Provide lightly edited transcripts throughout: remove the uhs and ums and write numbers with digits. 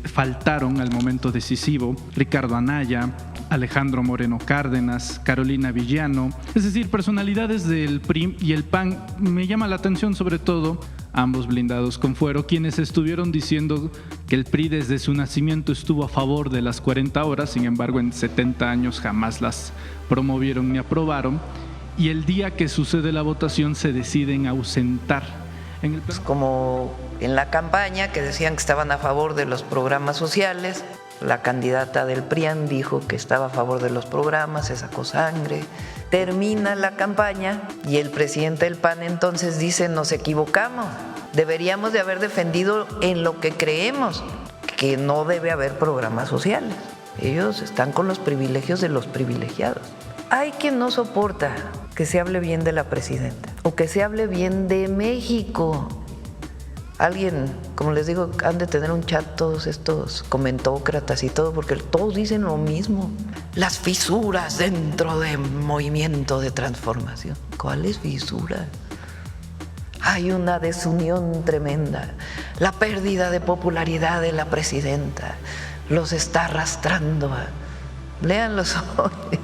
faltaron al momento decisivo: Ricardo Anaya, Alejandro Moreno Cárdenas, Carolina Villano, es decir, personalidades del PRI y el PAN. Me llama la atención sobre todo ambos blindados con fuero, quienes estuvieron diciendo que el PRI desde su nacimiento estuvo a favor de las 40 horas, sin embargo en 70 años jamás las promovieron ni aprobaron, y el día que sucede la votación se deciden ausentar. Como en la campaña que decían que estaban a favor de los programas sociales, la candidata del PRIAN dijo que estaba a favor de los programas, se sacó sangre. Termina la campaña y el presidente del PAN entonces dice: nos equivocamos, deberíamos de haber defendido en lo que creemos, que no debe haber programas sociales. Ellos están con los privilegios de los privilegiados. Hay quien no soporta que se hable bien de la presidenta o que se hable bien de México. Alguien, como les digo, han de tener un chat todos estos comentócratas y todo, porque todos dicen lo mismo. Las fisuras dentro del movimiento de transformación. ¿Cuáles fisuras? Hay una desunión tremenda. La pérdida de popularidad de la presidenta los está arrastrando. Léanlos hoy.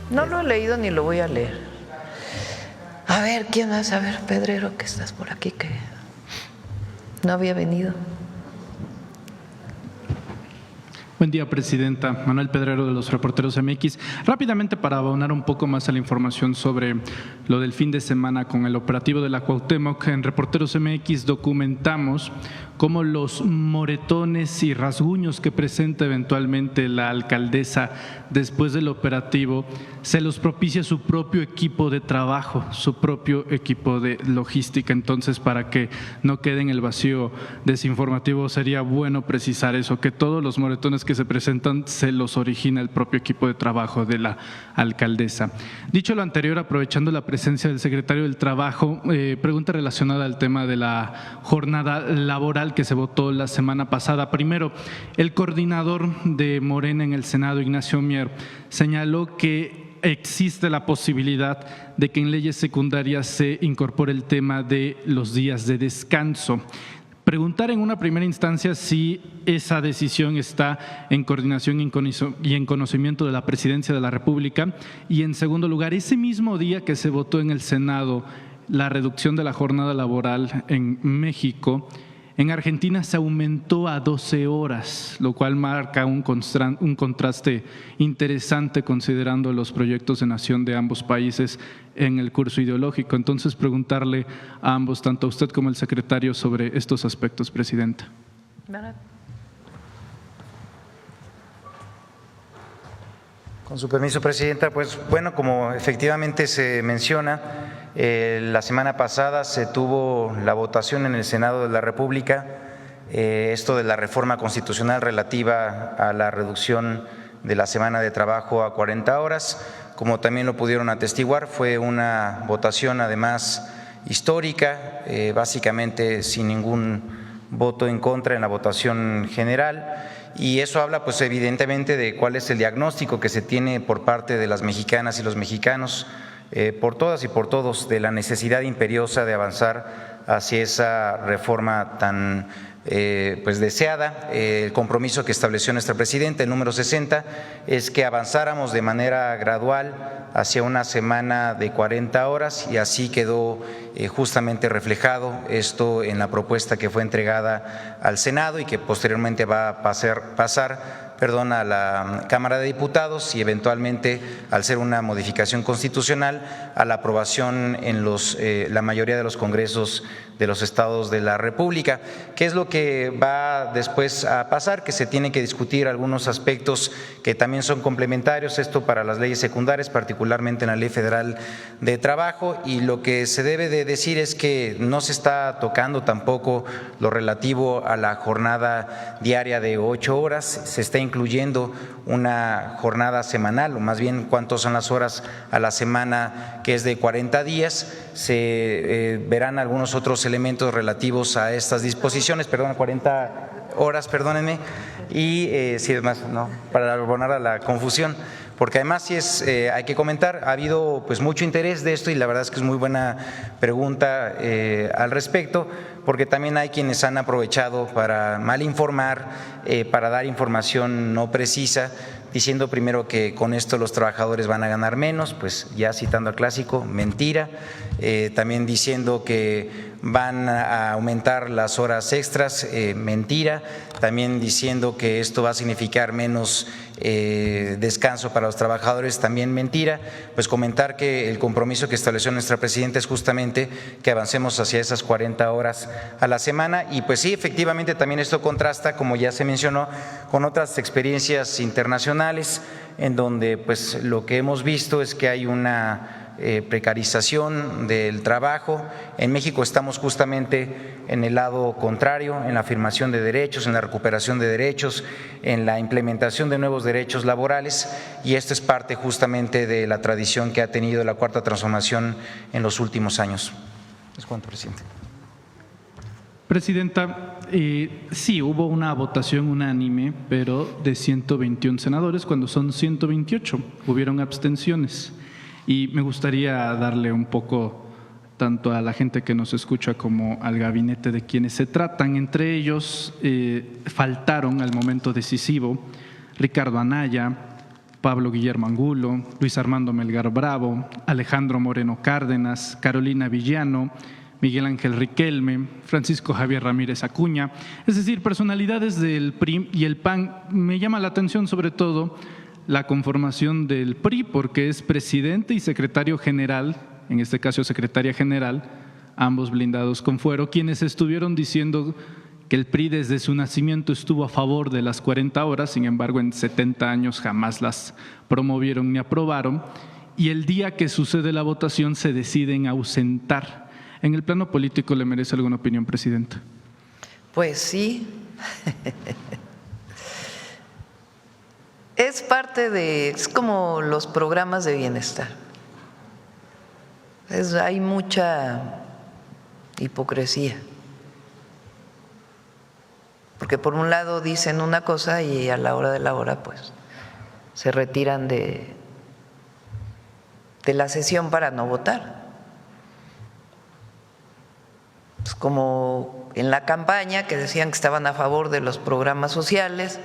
No lo he leído ni lo voy a leer. A ver, ¿quién más? A ver, Pedrero, que estás por aquí, que no había venido. Buen día, Presidenta. Manuel Pedrero, de los Reporteros MX. Rápidamente, para abonar un poco más a la información sobre lo del fin de semana con el operativo de la Cuauhtémoc, en Reporteros MX documentamos cómo los moretones y rasguños que presenta eventualmente la alcaldesa después del operativo se los propicia su propio equipo de trabajo, su propio equipo de logística. Entonces, para que no quede en el vacío desinformativo, sería bueno precisar eso, que todos los moretones que se presentan se los origina el propio equipo de trabajo de la alcaldesa. Dicho lo anterior, aprovechando la presencia del secretario del Trabajo, pregunta relacionada al tema de la jornada laboral que se votó la semana pasada. Primero, el coordinador de Morena en el Senado, Ignacio Mier, señaló que existe la posibilidad de que en leyes secundarias se incorpore el tema de los días de descanso. Preguntar en una primera instancia si esa decisión está en coordinación y en conocimiento de la Presidencia de la República, y en segundo lugar, ese mismo día que se votó en el Senado la reducción de la jornada laboral en México, en Argentina se aumentó a 12 horas, lo cual marca un contraste interesante considerando los proyectos de nación de ambos países en el curso ideológico. Entonces, preguntarle a ambos, tanto a usted como al secretario, sobre estos aspectos, Presidenta. Con su permiso, Presidenta, pues bueno, como efectivamente se menciona, la semana pasada se tuvo la votación en el Senado de la República, esto de la reforma constitucional relativa a la reducción de la semana de trabajo a 40 horas. Como también lo pudieron atestiguar, fue una votación además histórica, básicamente sin ningún voto en contra en la votación general. Y eso habla pues evidentemente de cuál es el diagnóstico que se tiene por parte de las mexicanas y los mexicanos, por todas y por todos, de la necesidad imperiosa de avanzar hacia esa reforma tan pues deseada. El compromiso que estableció nuestra presidenta, el número 60, es que avanzáramos de manera gradual hacia una semana de 40 horas, y así quedó justamente reflejado esto en la propuesta que fue entregada al Senado y que posteriormente va a pasar a la Cámara de Diputados y eventualmente, al ser una modificación constitucional, a la aprobación en la mayoría de los congresos de los estados de la República. ¿Qué es lo que va después a pasar? Que se tienen que discutir algunos aspectos que también son complementarios, esto para las leyes secundarias, particularmente en la Ley Federal de Trabajo, y lo que se debe de decir es que no se está tocando tampoco lo relativo a la jornada diaria de 8 horas, se está incluyendo una jornada semanal, o más bien cuántas son las horas a la semana, que es de 40 días. Se verán algunos otros elementos relativos a estas disposiciones, 40 horas, perdónenme, y sí, es más, no, para abonar a la confusión, porque además sí hay que comentar, ha habido pues mucho interés de esto y la verdad es que es muy buena pregunta al respecto, porque también hay quienes han aprovechado para mal informar, para dar información no precisa, diciendo primero que con esto los trabajadores van a ganar menos, pues ya citando al clásico, mentira, también diciendo que van a aumentar las horas extras, mentira, también diciendo que esto va a significar menos descanso para los trabajadores, también mentira. Pues comentar que el compromiso que estableció nuestra presidenta es justamente que avancemos hacia esas 40 horas a la semana, y pues sí, efectivamente también esto contrasta, como ya se mencionó, con otras experiencias internacionales en donde pues lo que hemos visto es que hay una precarización del trabajo. En México estamos justamente en el lado contrario, en la afirmación de derechos, en la recuperación de derechos, en la implementación de nuevos derechos laborales, y esto es parte justamente de la tradición que ha tenido la Cuarta Transformación en los últimos años. Es cuanto, presidente. Presidenta, sí, hubo una votación unánime, pero de 121 senadores, cuando son 128. Hubieron abstenciones. Y me gustaría darle un poco tanto a la gente que nos escucha como al gabinete de quienes se tratan. Entre ellos faltaron al momento decisivo Ricardo Anaya, Pablo Guillermo Angulo, Luis Armando Melgar Bravo, Alejandro Moreno Cárdenas, Carolina Villano, Miguel Ángel Riquelme, Francisco Javier Ramírez Acuña, es decir, personalidades del PRI y el PAN. Me llama la atención sobre todo la conformación del PRI, porque es presidente y secretario general, en este caso secretaria general, ambos blindados con fuero, quienes estuvieron diciendo que el PRI desde su nacimiento estuvo a favor de las 40 horas, sin embargo en 70 años jamás las promovieron ni aprobaron, y el día que sucede la votación se deciden ausentar. ¿En el plano político le merece alguna opinión, presidenta? Pues sí. Es parte de, es como los programas de bienestar. Hay mucha hipocresía. Porque por un lado dicen una cosa y a la hora de la hora pues se retiran de la sesión para no votar. Es como en la campaña que decían que estaban a favor de los programas sociales.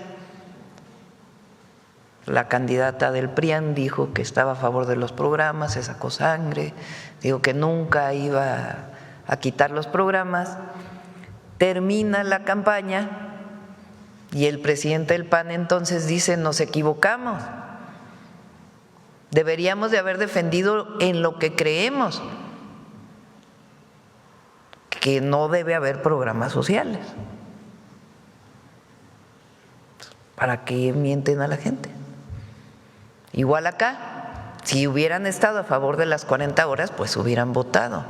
La candidata del PRIAN dijo que estaba a favor de los programas, se sacó sangre, dijo que nunca iba a quitar los programas. Termina la campaña y el presidente del PAN entonces dice: nos equivocamos, deberíamos de haber defendido en lo que creemos, que no debe haber programas sociales. ¿Para qué mienten a la gente? Igual acá, si hubieran estado a favor de las 40 horas, pues hubieran votado.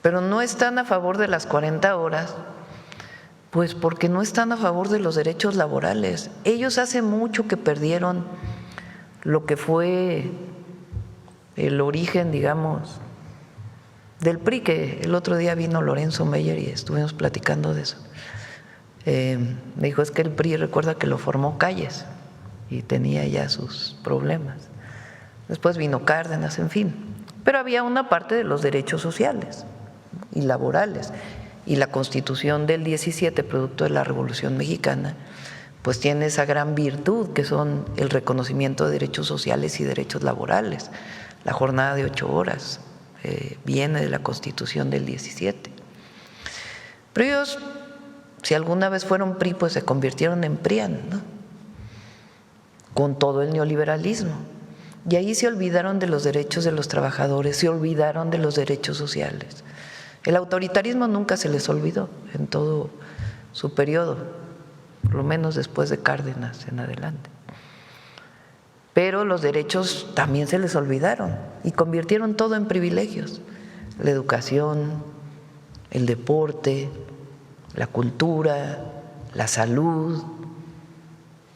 Pero no están a favor de las 40 horas, pues porque no están a favor de los derechos laborales. Ellos hace mucho que perdieron lo que fue el origen, digamos, del PRI, que el otro día vino Lorenzo Meyer y estuvimos platicando de eso. Me dijo: es que el PRI, recuerda que lo formó Calles y tenía ya sus problemas. Después vino Cárdenas, en fin. Pero había una parte de los derechos sociales y laborales. Y la Constitución del 17, producto de la Revolución Mexicana, pues tiene esa gran virtud que son el reconocimiento de derechos sociales y derechos laborales. La jornada de 8 horas viene de la Constitución del 17. Pero ellos, si alguna vez fueron PRI, pues se convirtieron en PRIAN, ¿no? Con todo el neoliberalismo. Y ahí se olvidaron de los derechos de los trabajadores, se olvidaron de los derechos sociales. El autoritarismo nunca se les olvidó en todo su periodo, por lo menos después de Cárdenas en adelante. Pero los derechos también se les olvidaron y convirtieron todo en privilegios: la educación, el deporte, la cultura, la salud.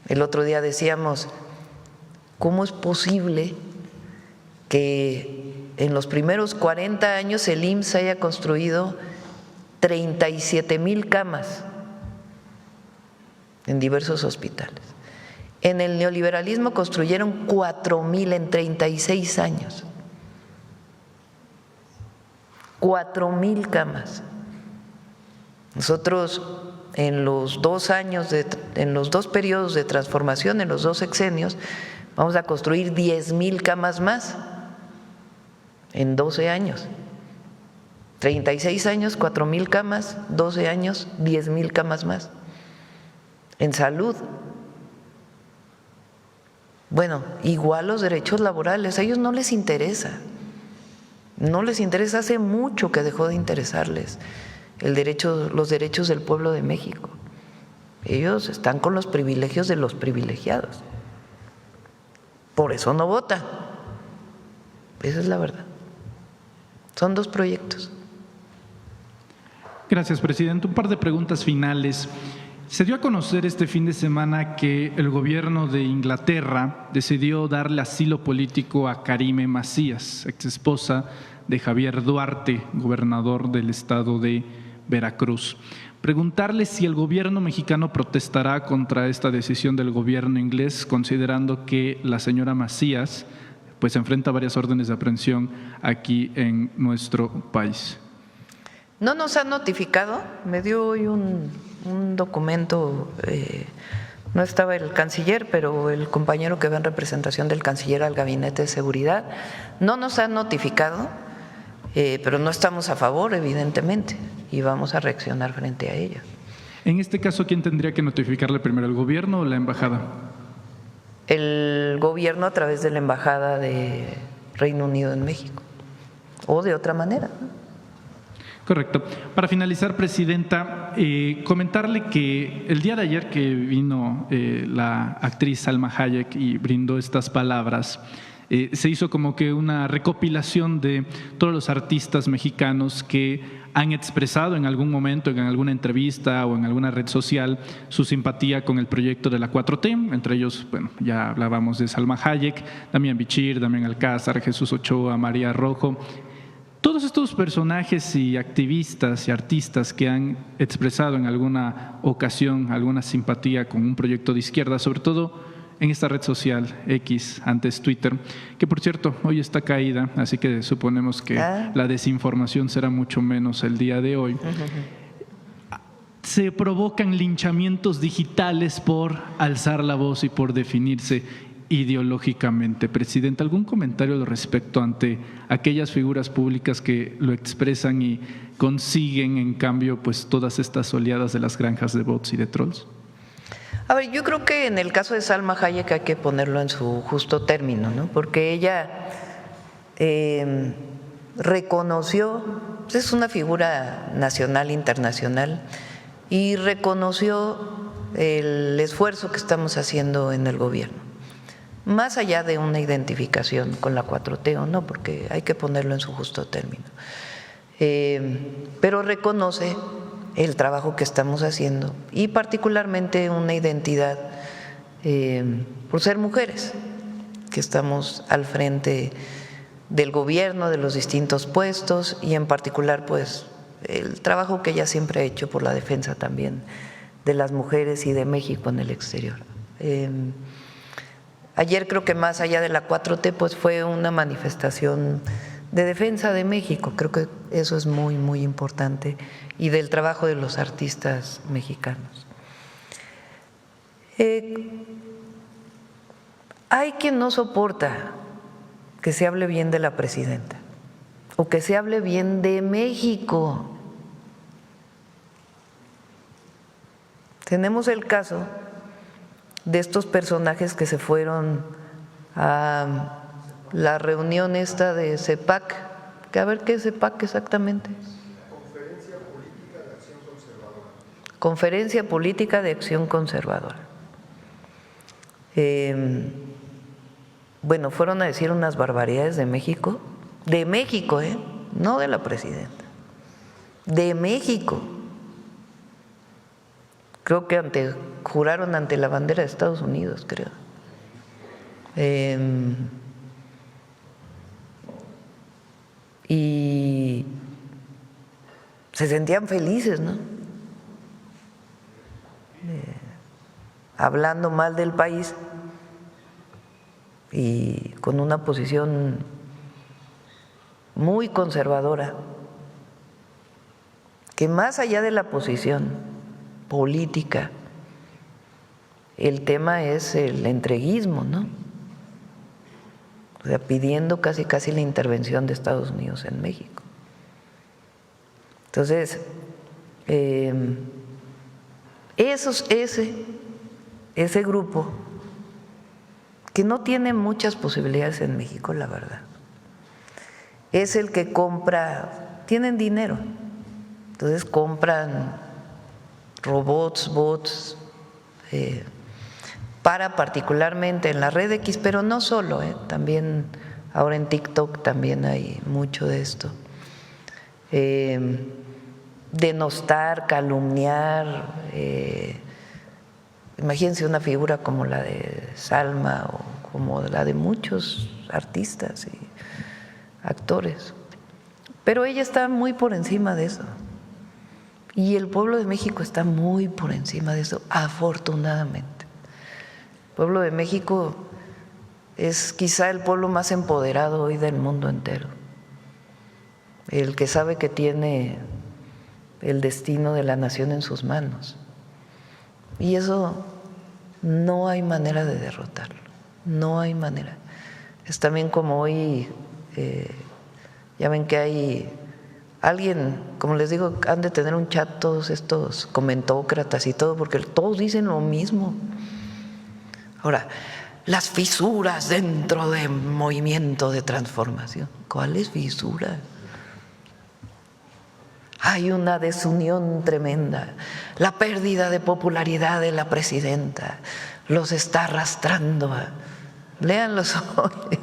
El otro día decíamos: ¿cómo es posible que en los primeros 40 años el IMSS haya construido 37,000 camas en diversos hospitales? En el neoliberalismo construyeron 4,000 en 36 años. 4,000 camas. Nosotros en los 2 años, en los 2 periodos de transformación, en los 2 sexenios, vamos a construir 10,000 camas más en 12 años. 36 años, 4,000 camas, 12 años, 10,000 camas más. En salud, bueno, igual los derechos laborales, a ellos no les interesa, hace mucho que dejó de interesarles los derechos del pueblo de México. Ellos están con los privilegios de los privilegiados, por eso no votan, esa es la verdad. Son 2 proyectos. Gracias, presidente. Un par de preguntas finales. Se dio a conocer este fin de semana que el gobierno de Inglaterra decidió darle asilo político a Karime Macías, exesposa de Javier Duarte, gobernador del estado de Veracruz. Preguntarle si el gobierno mexicano protestará contra esta decisión del gobierno inglés, considerando que la señora Macías pues enfrenta varias órdenes de aprehensión aquí en nuestro país. No nos han notificado, me dio hoy un documento, no estaba el canciller, pero el compañero que va en representación del canciller al Gabinete de Seguridad, no nos han notificado, pero no estamos a favor, evidentemente, y vamos a reaccionar frente a ello. En este caso, ¿quién tendría que notificarle primero, el gobierno o la embajada? El gobierno a través de la embajada de Reino Unido en México, o de otra manera, ¿no? Correcto. Para finalizar, presidenta, comentarle que el día de ayer que vino la actriz Salma Hayek y brindó estas palabras, se hizo como que una recopilación de todos los artistas mexicanos que han expresado en algún momento, en alguna entrevista o en alguna red social, su simpatía con el proyecto de la 4T. Entre ellos, bueno, ya hablábamos de Salma Hayek, Damián Bichir, Damián Alcázar, Jesús Ochoa, María Rojo. Todos estos personajes y activistas y artistas que han expresado en alguna ocasión alguna simpatía con un proyecto de izquierda, sobre todo en esta red social X, antes Twitter, que por cierto hoy está caída, así que suponemos que la desinformación será mucho menos el día de hoy. Se provocan linchamientos digitales por alzar la voz y por definirse ideológicamente. Presidente, ¿algún comentario al respecto ante aquellas figuras públicas que lo expresan y consiguen en cambio pues todas estas oleadas de las granjas de bots y de trolls? A ver, yo creo que en el caso de Salma Hayek hay que ponerlo en su justo término, ¿no? Porque ella reconoció, es una figura nacional, internacional, y reconoció el esfuerzo que estamos haciendo en el gobierno, más allá de una identificación con la 4T o no, porque hay que ponerlo en su justo término, pero reconoce el trabajo que estamos haciendo y particularmente una identidad por ser mujeres, que estamos al frente del gobierno, de los distintos puestos y en particular pues el trabajo que ella siempre ha hecho por la defensa también de las mujeres y de México en el exterior. Ayer creo que más allá de la 4T pues fue una manifestación de defensa de México, creo que eso es muy, muy importante, y del trabajo de los artistas mexicanos. Hay quien no soporta que se hable bien de la presidenta o que se hable bien de México. Tenemos el caso de estos personajes que se fueron a la reunión esta de CEPAC, que a ver qué es CEPAC exactamente. Conferencia Política de Acción Conservadora. Bueno, fueron a decir unas barbaridades de México, no de la presidenta, de México. Creo que juraron ante la bandera de Estados Unidos, creo. Y se sentían felices, ¿no? Hablando mal del país y con una posición muy conservadora que más allá de la posición política, el tema es el entreguismo, ¿no? O sea, pidiendo casi la intervención de Estados Unidos en México. Entonces, ese grupo que no tiene muchas posibilidades en México, la verdad, es el que compra, tienen dinero, entonces compran robots, bots, para particularmente en la red X, pero no solo, también ahora en también hay mucho de esto. Denostar, calumniar, imagínense una figura como la de Salma o como la de muchos artistas y actores, pero ella está muy por encima de eso y el pueblo de México está muy por encima de eso, afortunadamente. El pueblo de México es quizá el pueblo más empoderado hoy del mundo entero, el que sabe que tiene el destino de la nación en sus manos, y eso no hay manera de derrotarlo, no hay manera. Es también como hoy, ya ven que hay alguien, como les digo, han de tener un chat todos estos comentócratas y todo, porque todos dicen lo mismo. Ahora, las fisuras dentro del movimiento de transformación. ¿Cuáles fisuras? Hay una desunión tremenda. La pérdida de popularidad de la presidenta los está arrastrando. Léanlos hoy.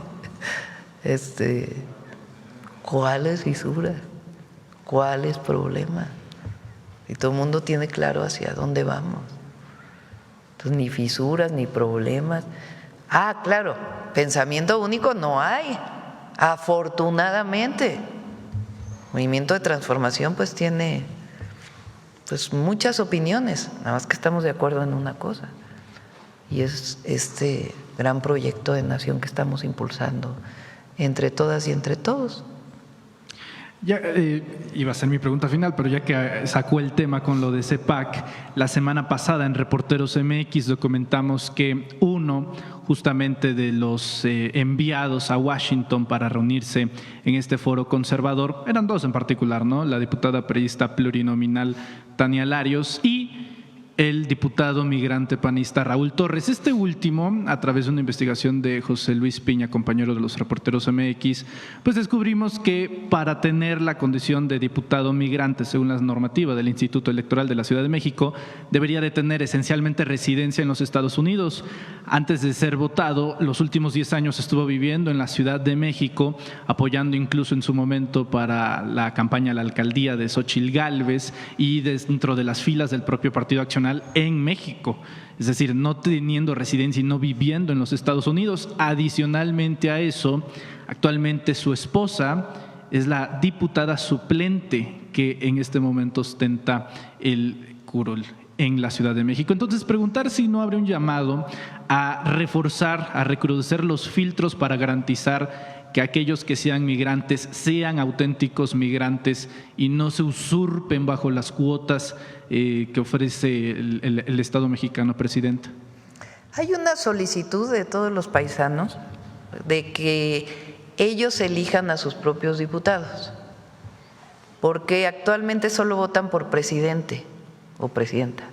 ¿Cuáles fisuras? ¿Cuáles problemas? Y todo el mundo tiene claro hacia dónde vamos. Entonces, ni fisuras, ni problemas. Ah, claro, pensamiento único no hay, afortunadamente. Movimiento de transformación pues tiene pues muchas opiniones, nada más que estamos de acuerdo en una cosa, y es este gran proyecto de nación que estamos impulsando entre todas y entre todos. Ya iba a ser mi pregunta final, pero ya que sacó el tema con lo de CEPAC, la semana pasada en Reporteros MX documentamos que uno justamente de los enviados a Washington para reunirse en este foro conservador, eran dos en particular, ¿no? La diputada priista plurinominal Tania Larios y el diputado migrante panista Raúl Torres. Este último, a través de una investigación de José Luis Piña, compañero de los Reporteros MX, pues descubrimos que para tener la condición de diputado migrante, según las normativas del Instituto Electoral de la Ciudad de México, debería de tener esencialmente residencia en los Estados Unidos. Antes de ser votado, los últimos 10 años estuvo viviendo en la Ciudad de México, apoyando incluso en su momento para la campaña a la alcaldía de Xóchitl Gálvez y dentro de las filas del propio Partido Acción en México, es decir, no teniendo residencia y no viviendo en los Estados Unidos. Adicionalmente a eso, actualmente su esposa es la diputada suplente que en este momento ostenta el curul en la Ciudad de México. Entonces, preguntar si no habrá un llamado a reforzar, a recrudecer los filtros para garantizar que aquellos que sean migrantes sean auténticos migrantes y no se usurpen bajo las cuotas que ofrece el Estado mexicano, Presidenta. Hay una solicitud de todos los paisanos de que ellos elijan a sus propios diputados, porque actualmente solo votan por presidente o presidenta,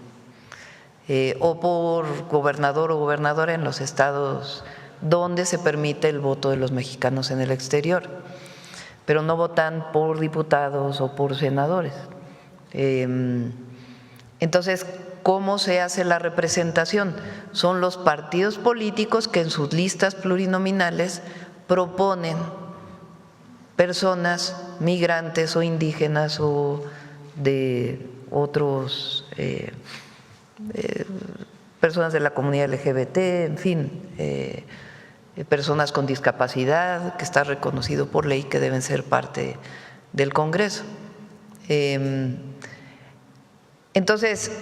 o por gobernador o gobernadora en los estados donde se permite el voto de los mexicanos en el exterior, pero no votan por diputados o por senadores. Entonces, ¿cómo se hace la representación? Son los partidos políticos que en sus listas plurinominales proponen personas migrantes o indígenas o de otros personas de la comunidad LGBT, en fin, personas con discapacidad, que está reconocido por ley que deben ser parte del Congreso. Entonces,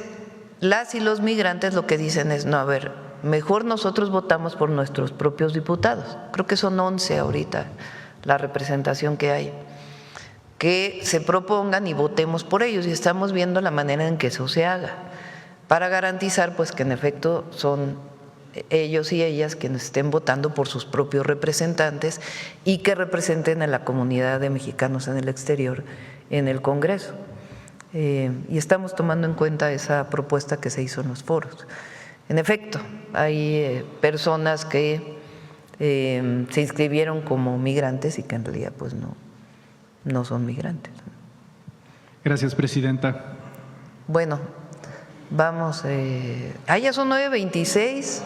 las y los migrantes lo que dicen es, no, a ver, mejor nosotros votamos por nuestros propios diputados. Creo que son 11 ahorita la representación que hay, que se propongan y votemos por ellos, y estamos viendo la manera en que eso se haga, para garantizar pues que en efecto son ellos y ellas quienes estén votando por sus propios representantes y que representen a la comunidad de mexicanos en el exterior en el Congreso. Y estamos tomando en cuenta esa propuesta que se hizo en los foros. En efecto, hay personas que se inscribieron como migrantes y que en realidad pues no son migrantes. Gracias, presidenta. Bueno, vamos. Ya son 9:26,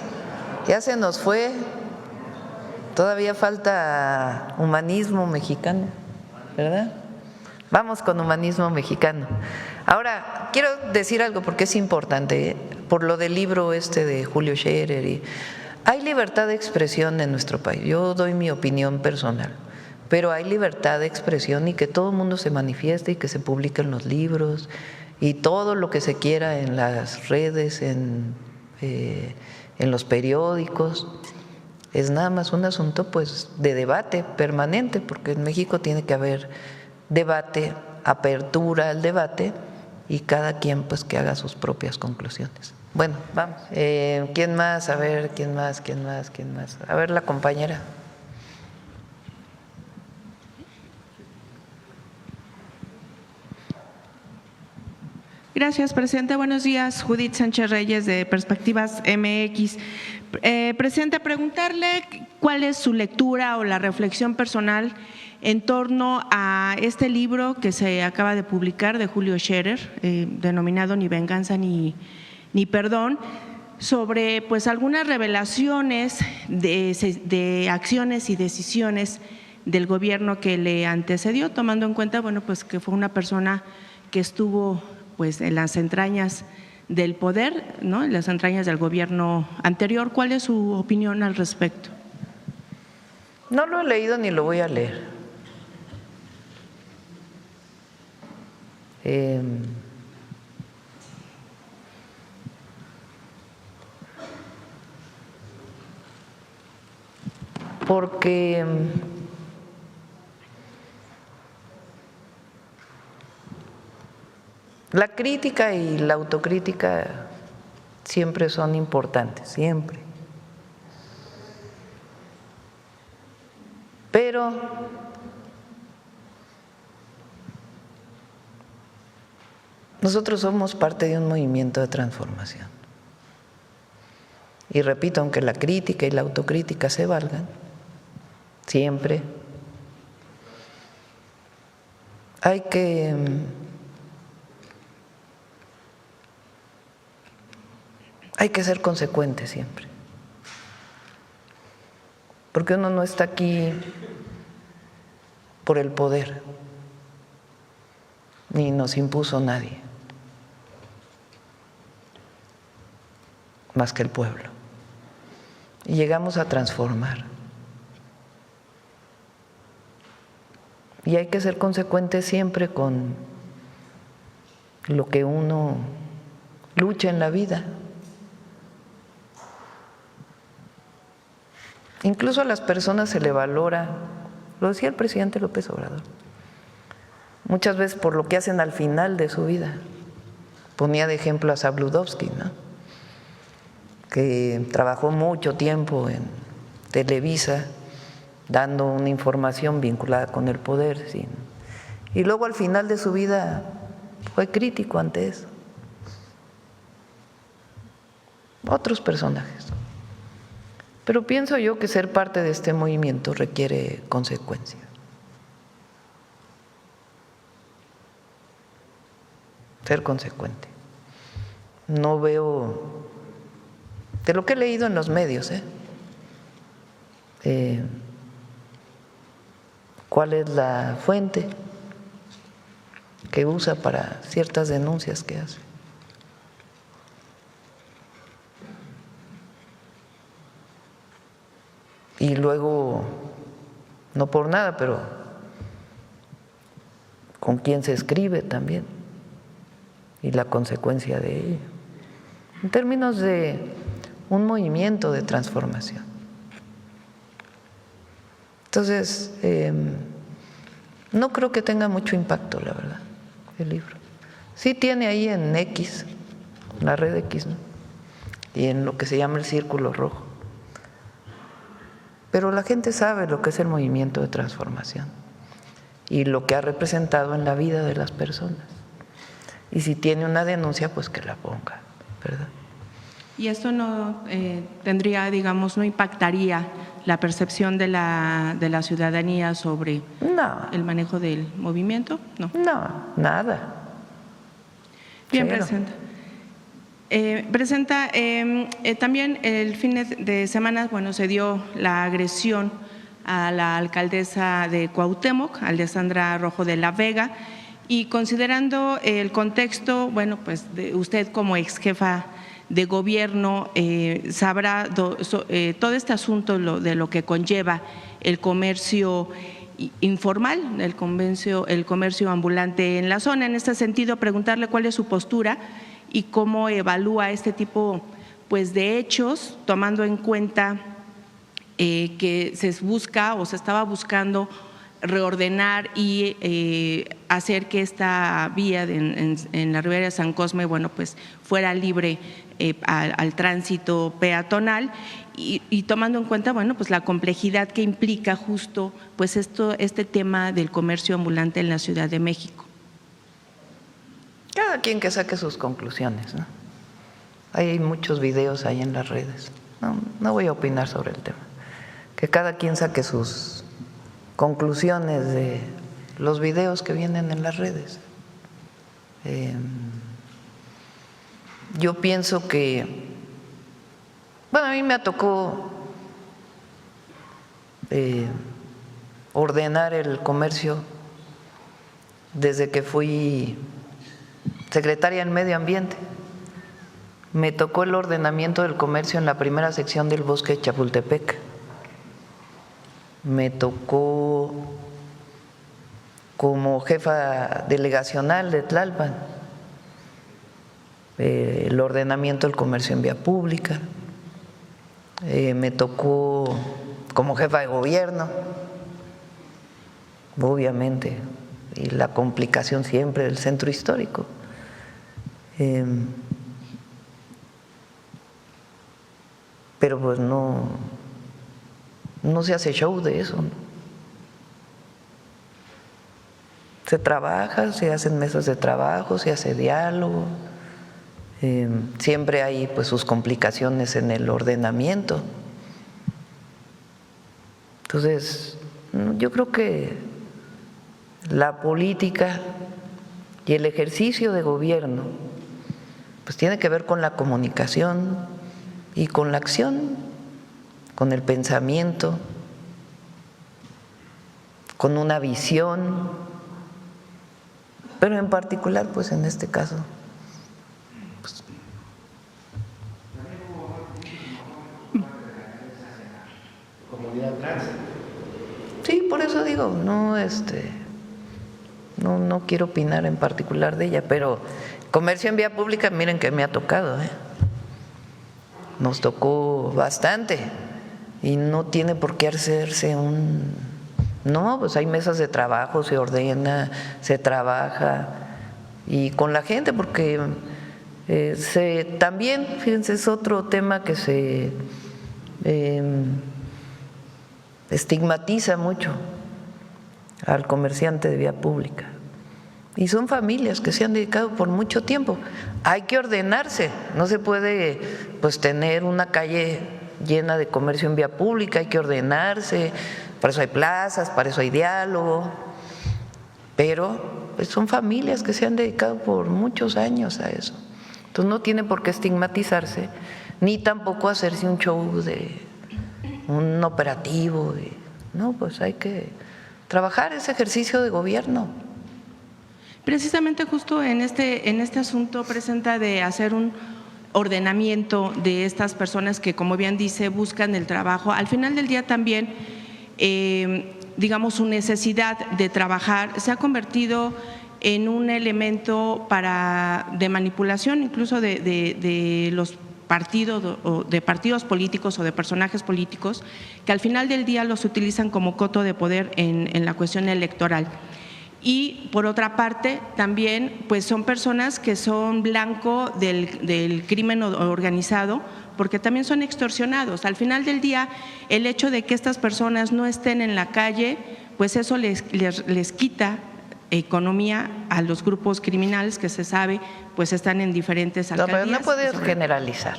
ya se nos fue. Todavía falta humanismo mexicano, ¿verdad? Vamos con humanismo mexicano. Ahora, quiero decir algo porque es importante, por lo del libro de Julio Scherer. Hay libertad de expresión en nuestro país. Yo doy mi opinión personal, pero hay libertad de expresión y que todo el mundo se manifieste y que se publiquen los libros y todo lo que se quiera en las redes, en los periódicos. Es nada más un asunto pues de debate permanente, porque en México tiene que haber debate, apertura al debate y cada quien pues que haga sus propias conclusiones. Bueno, vamos. ¿Quién más? A ver, ¿quién más? A ver, la compañera. Gracias, presidente. Buenos días. Judith Sánchez Reyes, de Perspectivas MX. Presidente, preguntarle cuál es su lectura o la reflexión personal en torno a este libro que se acaba de publicar de Julio Scherer, denominado Ni venganza ni perdón, sobre pues algunas revelaciones de acciones y decisiones del gobierno que le antecedió, tomando en cuenta pues que fue una persona que estuvo pues en las entrañas del poder, ¿no?, en las entrañas del gobierno anterior. ¿Cuál es su opinión al respecto? No lo he leído ni lo voy a leer. Porque la crítica y la autocrítica siempre son importantes, siempre. Pero nosotros somos parte de un movimiento de transformación. Y repito, aunque la crítica y la autocrítica se valgan, siempre hay que ser consecuente siempre, porque uno no está aquí por el poder, ni nos impuso nadie, más que el pueblo, y llegamos a transformar. Y hay que ser consecuente siempre con lo que uno lucha en la vida. Incluso a las personas se le valora, lo decía el presidente López Obrador, muchas veces por lo que hacen al final de su vida. Ponía de ejemplo a Zabludovsky, ¿no?, que trabajó mucho tiempo en Televisa dando una información vinculada con el poder, ¿sí?, y luego al final de su vida fue crítico ante eso. Otros personajes. Pero pienso yo que ser parte de este movimiento requiere consecuencia. Ser consecuente. No veo, de lo que he leído en los medios, cuál es la fuente que usa para ciertas denuncias que hace. Y luego, no por nada, pero con quién se escribe también y la consecuencia de ello, en términos de un movimiento de transformación. no creo que tenga mucho impacto, la verdad, el libro. Sí tiene ahí en X, la red X, ¿no? Y en lo que se llama el círculo rojo. Pero la gente sabe lo que es el movimiento de transformación y lo que ha representado en la vida de las personas. Y si tiene una denuncia, pues que la ponga, ¿verdad? ¿Y esto no tendría, digamos, no impactaría la percepción de la ciudadanía sobre el manejo del movimiento? No. No, nada. Bien, Cero. Presenta, también el fin de semana, bueno, se dio la agresión a la alcaldesa de Cuauhtémoc, Alessandra Rojo de la Vega, y considerando el contexto, bueno, pues usted como ex jefa de gobierno sabrá todo este asunto de lo que conlleva el comercio informal, el comercio ambulante en la zona. En este sentido, preguntarle cuál es su postura y cómo evalúa este tipo, pues, de hechos, tomando en cuenta que se busca o se estaba buscando reordenar y hacer que esta vía en la Ribera de San Cosme, bueno, pues fuera libre al tránsito peatonal y tomando en cuenta, bueno, pues la complejidad que implica justo pues este tema del comercio ambulante en la Ciudad de México. Cada quien que saque sus conclusiones, ¿no? Hay muchos videos ahí en las redes. No voy a opinar sobre el tema. Que cada quien saque sus conclusiones de los videos que vienen en las redes. Yo pienso que, bueno, a mí me tocó ordenar el comercio desde que fui secretaria en Medio Ambiente. Me tocó el ordenamiento del comercio en la primera sección del bosque de Chapultepec. Me tocó como jefa delegacional de Tlalpan el ordenamiento del comercio en vía pública. Me tocó como jefa de gobierno, obviamente, y la complicación siempre del centro histórico. Pero pues no se hace show de eso, ¿no? Se trabaja, se hacen mesas de trabajo, se hace diálogo, siempre hay pues sus complicaciones en el ordenamiento. Entonces, yo creo que la política y el ejercicio de gobierno pues tiene que ver con la comunicación y con la acción, con el pensamiento, con una visión, pero en particular, pues en este caso, pues, sí, por eso digo, no quiero opinar en particular de ella, pero comercio en vía pública, miren que me ha tocado, nos tocó bastante y no tiene por qué hacerse no, pues hay mesas de trabajo, se ordena, se trabaja y con la gente, porque también, fíjense, es otro tema que se estigmatiza mucho al comerciante de vía pública. Y son familias que se han dedicado por mucho tiempo. Hay que ordenarse, no se puede pues tener una calle llena de comercio en vía pública, hay que ordenarse, para eso hay plazas, para eso hay diálogo, pero pues son familias que se han dedicado por muchos años a eso. Entonces no tiene por qué estigmatizarse, ni tampoco hacerse un show de un operativo, no, pues hay que trabajar ese ejercicio de gobierno. Precisamente justo en este asunto presenta de hacer un ordenamiento de estas personas que, como bien dice, buscan el trabajo. Al final del día también, digamos, su necesidad de trabajar se ha convertido en un elemento de manipulación incluso de los partidos o de partidos políticos o de personajes políticos que al final del día los utilizan como coto de poder en la cuestión electoral. Y por otra parte, también pues son personas que son blanco del crimen organizado, porque también son extorsionados. Al final del día, el hecho de que estas personas no estén en la calle, pues eso les quita economía a los grupos criminales que se sabe pues están en diferentes alcaldías. No, pero no puedes generalizar.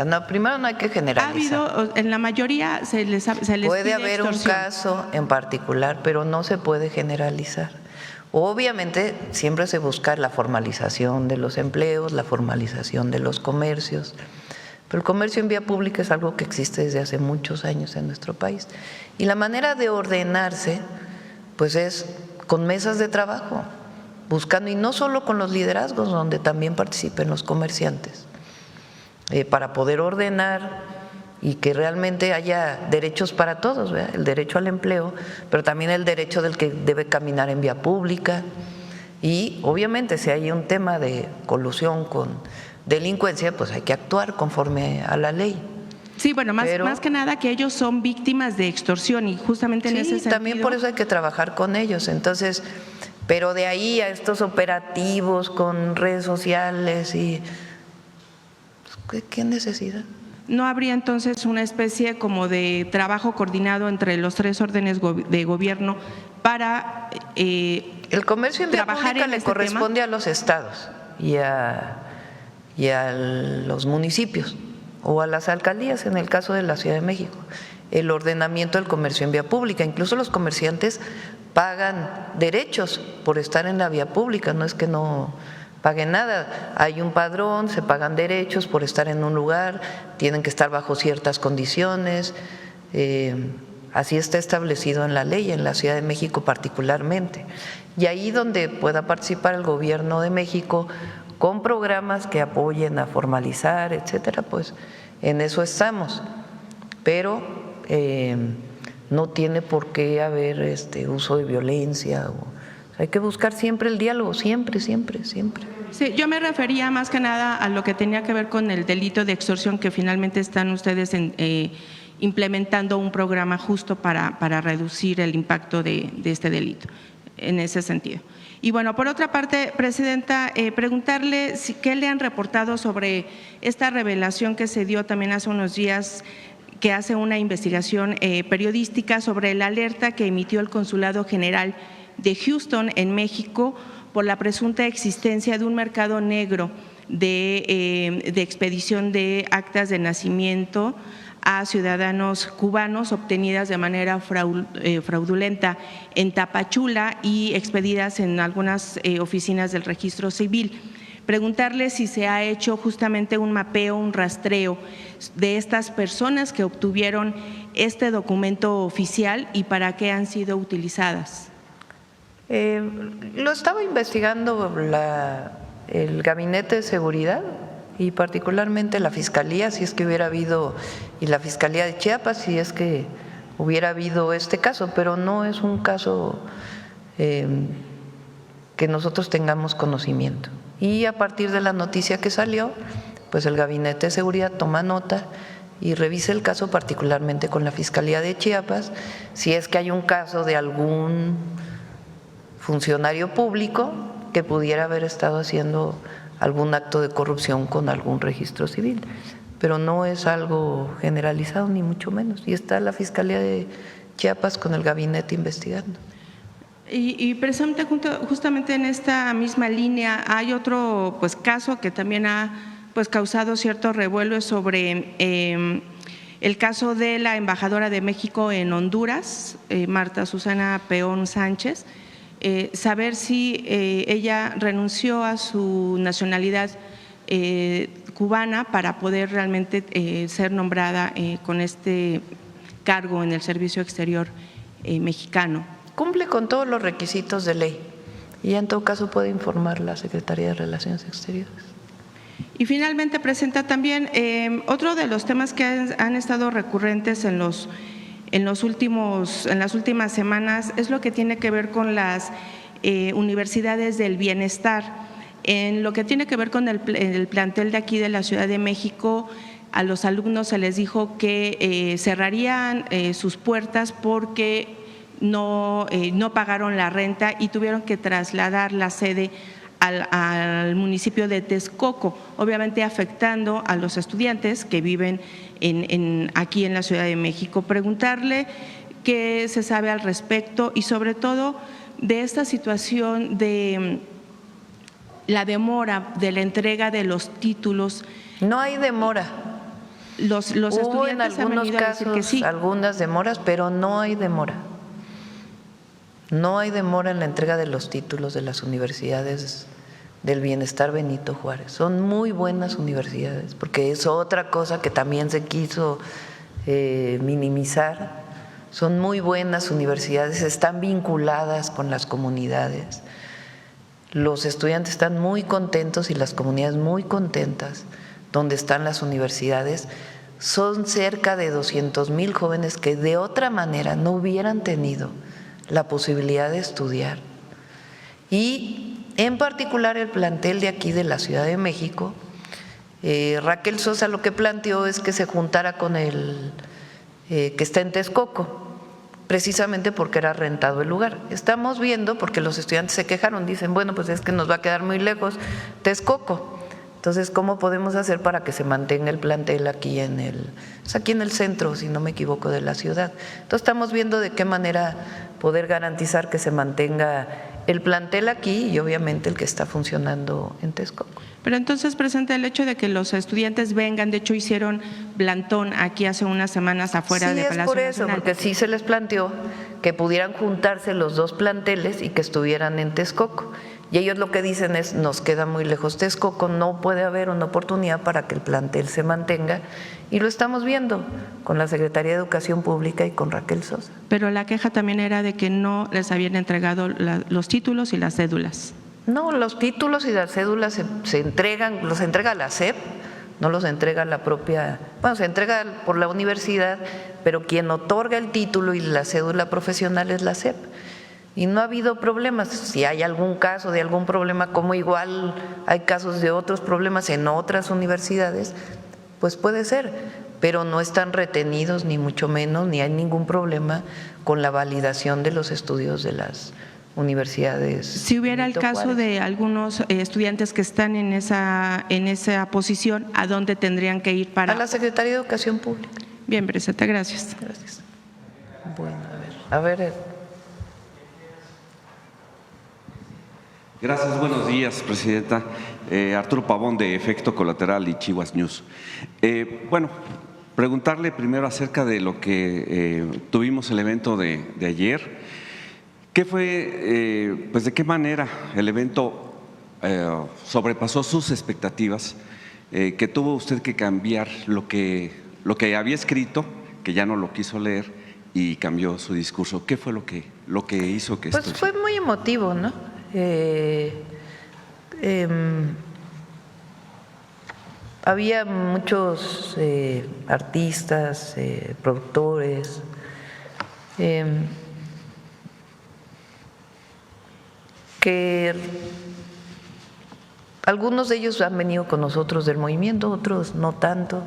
No, primero no hay que generalizar. Ha habido, en la mayoría se les puede pide haber un caso en particular, pero no se puede generalizar. Obviamente siempre se busca la formalización de los empleos, la formalización de los comercios, pero el comercio en vía pública es algo que existe desde hace muchos años en nuestro país. Y la manera de ordenarse pues es con mesas de trabajo, buscando, y no solo con los liderazgos, donde también participen los comerciantes, para poder ordenar y que realmente haya derechos para todos, ¿verdad? El derecho al empleo, pero también el derecho del que debe caminar en vía pública. Y obviamente si hay un tema de colusión con delincuencia, pues hay que actuar conforme a la ley. Sí, bueno, más que nada que ellos son víctimas de extorsión y justamente en ese sentido. También por eso hay que trabajar con ellos. Entonces, pero de ahí a estos operativos con redes sociales y ¿qué necesidad? ¿No habría entonces una especie como de trabajo coordinado entre los tres órdenes de gobierno para el comercio en vía pública le corresponde a los estados y a los municipios o a las alcaldías en el caso de la Ciudad de México? El ordenamiento del comercio en vía pública, incluso los comerciantes pagan derechos por estar en la vía pública, no es que no paguen nada, hay un padrón, se pagan derechos por estar en un lugar, tienen que estar bajo ciertas condiciones, así está establecido en la ley, en la Ciudad de México particularmente. Y ahí donde pueda participar el gobierno de México con programas que apoyen a formalizar, etcétera, pues en eso estamos, pero no tiene por qué haber uso de violencia. Hay que buscar siempre el diálogo, siempre. Sí, yo me refería más que nada a lo que tenía que ver con el delito de extorsión, que finalmente están ustedes implementando un programa justo para reducir el impacto de este delito, en ese sentido. Y bueno, por otra parte, Presidenta, preguntarle qué le han reportado sobre esta revelación que se dio también hace unos días, que hace una investigación periodística sobre la alerta que emitió el Consulado General de Houston en México por la presunta existencia de un mercado negro de expedición de actas de nacimiento a ciudadanos cubanos obtenidas de manera fraudulenta en Tapachula y expedidas en algunas oficinas del registro civil. Preguntarle si se ha hecho justamente un mapeo, un rastreo de estas personas que obtuvieron este documento oficial y para qué han sido utilizadas. Lo estaba investigando el Gabinete de Seguridad y particularmente la Fiscalía, si es que hubiera habido, y la Fiscalía de Chiapas, si es que hubiera habido este caso, pero no es un caso que nosotros tengamos conocimiento. Y a partir de la noticia que salió, pues el Gabinete de Seguridad toma nota y revisa el caso particularmente con la Fiscalía de Chiapas, si es que hay un caso de algún funcionario público que pudiera haber estado haciendo algún acto de corrupción con algún registro civil, pero no es algo generalizado ni mucho menos, y está la Fiscalía de Chiapas con el gabinete investigando. Y precisamente justamente en esta misma línea hay otro caso que también ha causado cierto revuelo sobre el caso de la embajadora de México en Honduras, Marta Susana Peón Sánchez. Saber si ella renunció a su nacionalidad cubana para poder realmente ser nombrada con este cargo en el Servicio Exterior mexicano. Cumple con todos los requisitos de ley y en todo caso puede informar la Secretaría de Relaciones Exteriores. Y finalmente presenta también otro de los temas que han estado recurrentes en las últimas semanas es lo que tiene que ver con las universidades del bienestar. En lo que tiene que ver con el plantel de aquí de la Ciudad de México, a los alumnos se les dijo que cerrarían sus puertas porque no pagaron la renta y tuvieron que trasladar la sede al municipio de Texcoco, obviamente afectando a los estudiantes que viven aquí en la Ciudad de México. Preguntarle qué se sabe al respecto y sobre todo de esta situación de la demora de la entrega de los títulos. No hay demora. Los Hubo estudiantes en han algunos venido a decir casos que sí. algunas demoras, pero no hay demora. No hay demora en la entrega de los títulos de las universidades del Bienestar Benito Juárez. Son muy buenas universidades, porque es otra cosa que también se quiso minimizar. Son muy buenas universidades, están vinculadas con las comunidades. Los estudiantes están muy contentos y las comunidades muy contentas donde están las universidades. Son cerca de 200,000 jóvenes que de otra manera no hubieran tenido la posibilidad de estudiar. Y en particular el plantel de aquí de la Ciudad de México, Raquel Sosa lo que planteó es que se juntara con el que está en Texcoco, precisamente porque era rentado el lugar. Estamos viendo, porque los estudiantes se quejaron, dicen, bueno, pues es que nos va a quedar muy lejos Texcoco. Entonces, ¿cómo podemos hacer para que se mantenga el plantel aquí en el centro, si no me equivoco, de la ciudad? Entonces, estamos viendo de qué manera poder garantizar que se mantenga el plantel aquí y obviamente el que está funcionando en Texcoco. Pero entonces, presente el hecho de que los estudiantes vengan, de hecho hicieron plantón aquí hace unas semanas afuera de Palacio Nacional. Sí, es por eso, porque sí se les planteó que pudieran juntarse los dos planteles y que estuvieran en Texcoco. Y ellos lo que dicen es, nos queda muy lejos Texcoco, no puede haber una oportunidad para que el plantel se mantenga, y lo estamos viendo con la Secretaría de Educación Pública y con Raquel Sosa. Pero la queja también era de que no les habían entregado los títulos y las cédulas. No, los títulos y las cédulas se entregan, los entrega la SEP, no los entrega la propia, bueno, se entrega por la universidad, pero quien otorga el título y la cédula profesional es la SEP. Y no ha habido problemas. Si hay algún caso de algún problema, como igual hay casos de otros problemas en otras universidades, pues puede ser, pero no están retenidos ni mucho menos, ni hay ningún problema con la validación de los estudios de las universidades. Si hubiera el caso de algunos estudiantes que están en esa posición, ¿a dónde tendrían que ir para? A la Secretaría de Educación Pública. Bien, presidenta, gracias. Gracias. Bueno, a ver. Gracias, buenos días, presidenta. Arturo Pavón, de Efecto Colateral y Chihuas News. Bueno, preguntarle primero acerca de lo que tuvimos el evento de ayer. ¿Qué fue, pues de qué manera el evento sobrepasó sus expectativas? Que tuvo usted que cambiar lo que había escrito, que ya no lo quiso leer, y cambió su discurso. ¿Qué fue lo que hizo que Pues fue muy emotivo, ¿no? Había muchos artistas, productores, que algunos de ellos han venido con nosotros del movimiento, otros no tanto.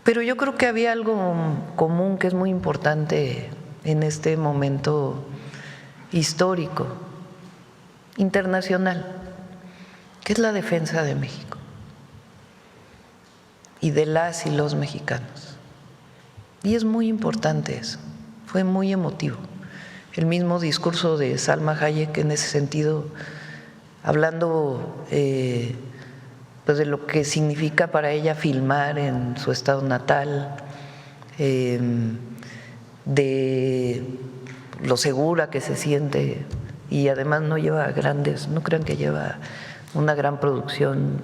Pero yo creo que había algo común que es muy importante en este momento histórico, internacional, que es la defensa de México y de las y los mexicanos. Y es muy importante eso, fue muy emotivo. El mismo discurso de Salma Hayek en ese sentido, hablando pues de lo que significa para ella filmar en su estado natal, de lo segura que se siente, y además no lleva no crean que lleva una gran producción,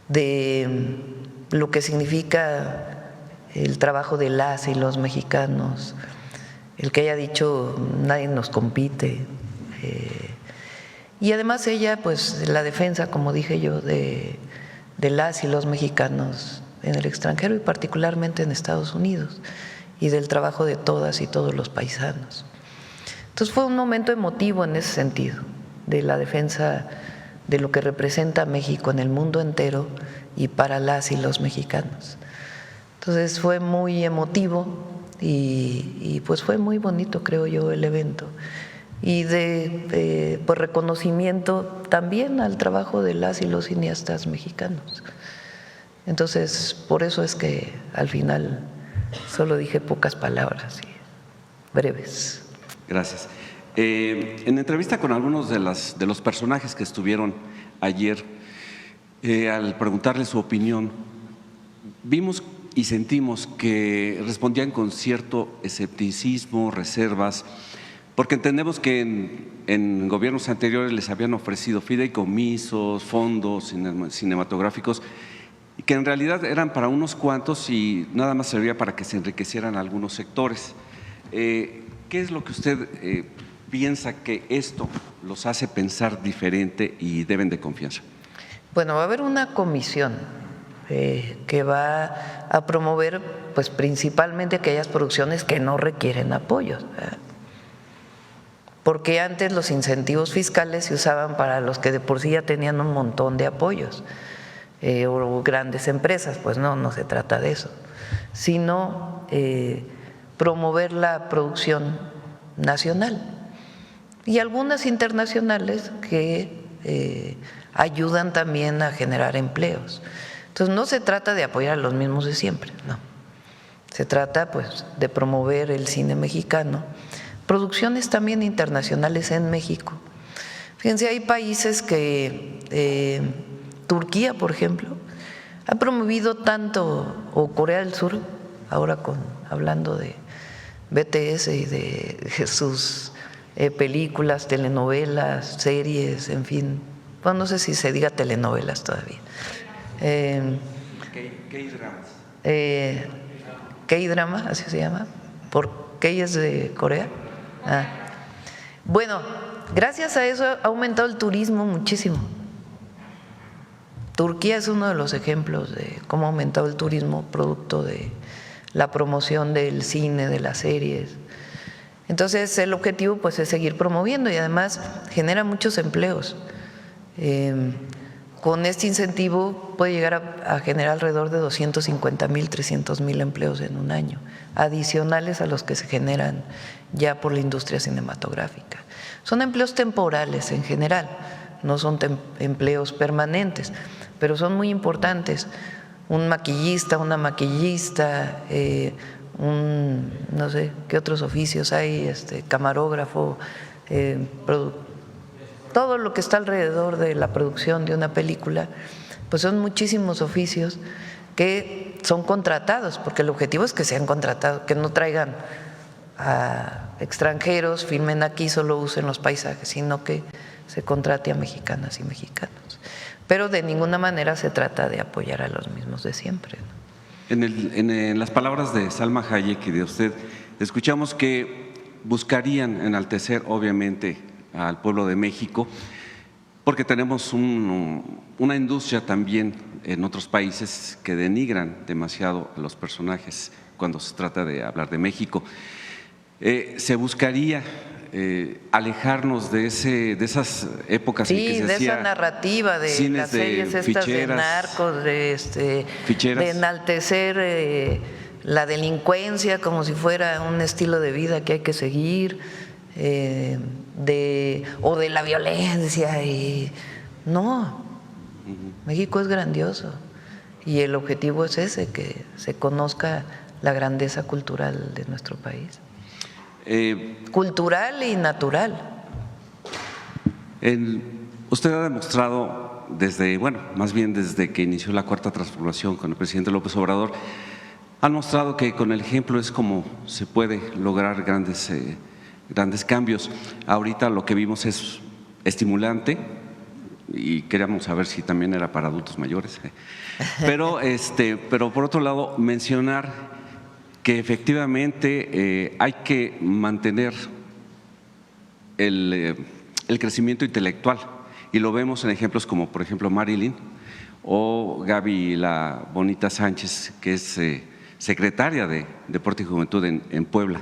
de lo que significa el trabajo de las y los mexicanos, el que haya dicho nadie nos compite, y además ella pues la defensa, como dije yo, de las y los mexicanos en el extranjero y particularmente en Estados Unidos, y del trabajo de todas y todos los paisanos. Entonces fue un momento emotivo en ese sentido, de la defensa de lo que representa México en el mundo entero y para las y los mexicanos. Entonces fue muy emotivo y pues fue muy bonito, creo yo, el evento. Y de pues reconocimiento también al trabajo de las y los cineastas mexicanos. Entonces, por eso es que al final solo dije pocas palabras y breves. Gracias. En entrevista con algunos de los personajes que estuvieron ayer, al preguntarles su opinión, vimos y sentimos que respondían con cierto escepticismo, reservas, porque entendemos que en gobiernos anteriores les habían ofrecido fideicomisos, fondos cinematográficos, y que en realidad eran para unos cuantos y nada más servía para que se enriquecieran algunos sectores. ¿Qué es lo que usted piensa que esto los hace pensar diferente y deben de confianza? Bueno, va a haber una comisión que va a promover pues principalmente aquellas producciones que no requieren apoyos, ¿verdad? Porque antes los incentivos fiscales se usaban para los que de por sí ya tenían un montón de apoyos, o grandes empresas. Pues no se trata de eso, sino promover la producción nacional y algunas internacionales que ayudan también a generar empleos. Entonces no se trata de apoyar a los mismos de siempre, no. Se trata pues de promover el cine mexicano, producciones también internacionales en México. Fíjense, hay países que, Turquía, por ejemplo, ha promovido tanto, o Corea del Sur, ahora hablando de BTS y de sus películas, telenovelas, series, en fin. Bueno, no sé si se diga telenovelas todavía. K-dramas. K-drama, así se llama. ¿Por qué es de Corea? Bueno, gracias a eso ha aumentado el turismo muchísimo. Turquía es uno de los ejemplos de cómo ha aumentado el turismo producto de la promoción del cine, de las series. Entonces el objetivo pues es seguir promoviendo y además genera muchos empleos. Con este incentivo puede llegar a generar alrededor de 250,000, 300,000 empleos en un año, adicionales a los que se generan ya por la industria cinematográfica. Son empleos temporales en general, no son empleos permanentes, pero son muy importantes. Un maquillista, una maquillista, no sé qué otros oficios hay, camarógrafo, todo lo que está alrededor de la producción de una película, pues son muchísimos oficios que son contratados, porque el objetivo es que sean contratados, que no traigan a extranjeros, filmen aquí, solo usen los paisajes, sino que se contrate a mexicanas y mexicanos. Pero de ninguna manera se trata de apoyar a los mismos de siempre, ¿no? En las palabras de Salma Hayek y de usted, escuchamos que buscarían enaltecer, obviamente, al pueblo de México, porque tenemos una industria también en otros países que denigran demasiado a los personajes cuando se trata de hablar de México. Se buscaría alejarnos de esas épocas en que se de hacía esa narrativa de las series estas de narcos, de enaltecer la delincuencia como si fuera un estilo de vida que hay que seguir, o de la violencia. Y no, México es grandioso y el objetivo es ese, que se conozca la grandeza cultural de nuestro país. Cultural y natural. Usted ha demostrado más bien desde que inició la Cuarta Transformación con el presidente López Obrador, ha mostrado que con el ejemplo es como se puede lograr grandes cambios. Ahorita lo que vimos es estimulante y queríamos saber si también era para adultos mayores. Pero por otro lado, mencionar que efectivamente hay que mantener el crecimiento intelectual, y lo vemos en ejemplos como por ejemplo Marilyn o Gaby la Bonita Sánchez, que es secretaria de Deporte y Juventud en Puebla.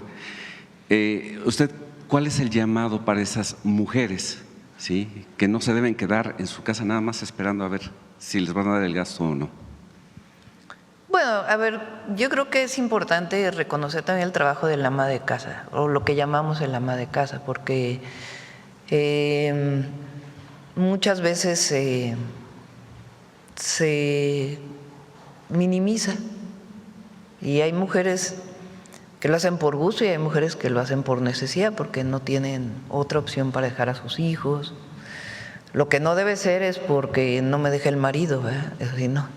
¿Usted cuál es el llamado para esas mujeres, ¿sí?, que no se deben quedar en su casa nada más esperando a ver si les van a dar el gasto o no? Bueno, a ver, yo creo que es importante reconocer también el trabajo del ama de casa, o lo que llamamos el ama de casa, porque muchas veces se minimiza y hay mujeres que lo hacen por gusto y hay mujeres que lo hacen por necesidad porque no tienen otra opción para dejar a sus hijos. Lo que no debe ser es porque no me deja el marido, ¿verdad? Eso sí, no.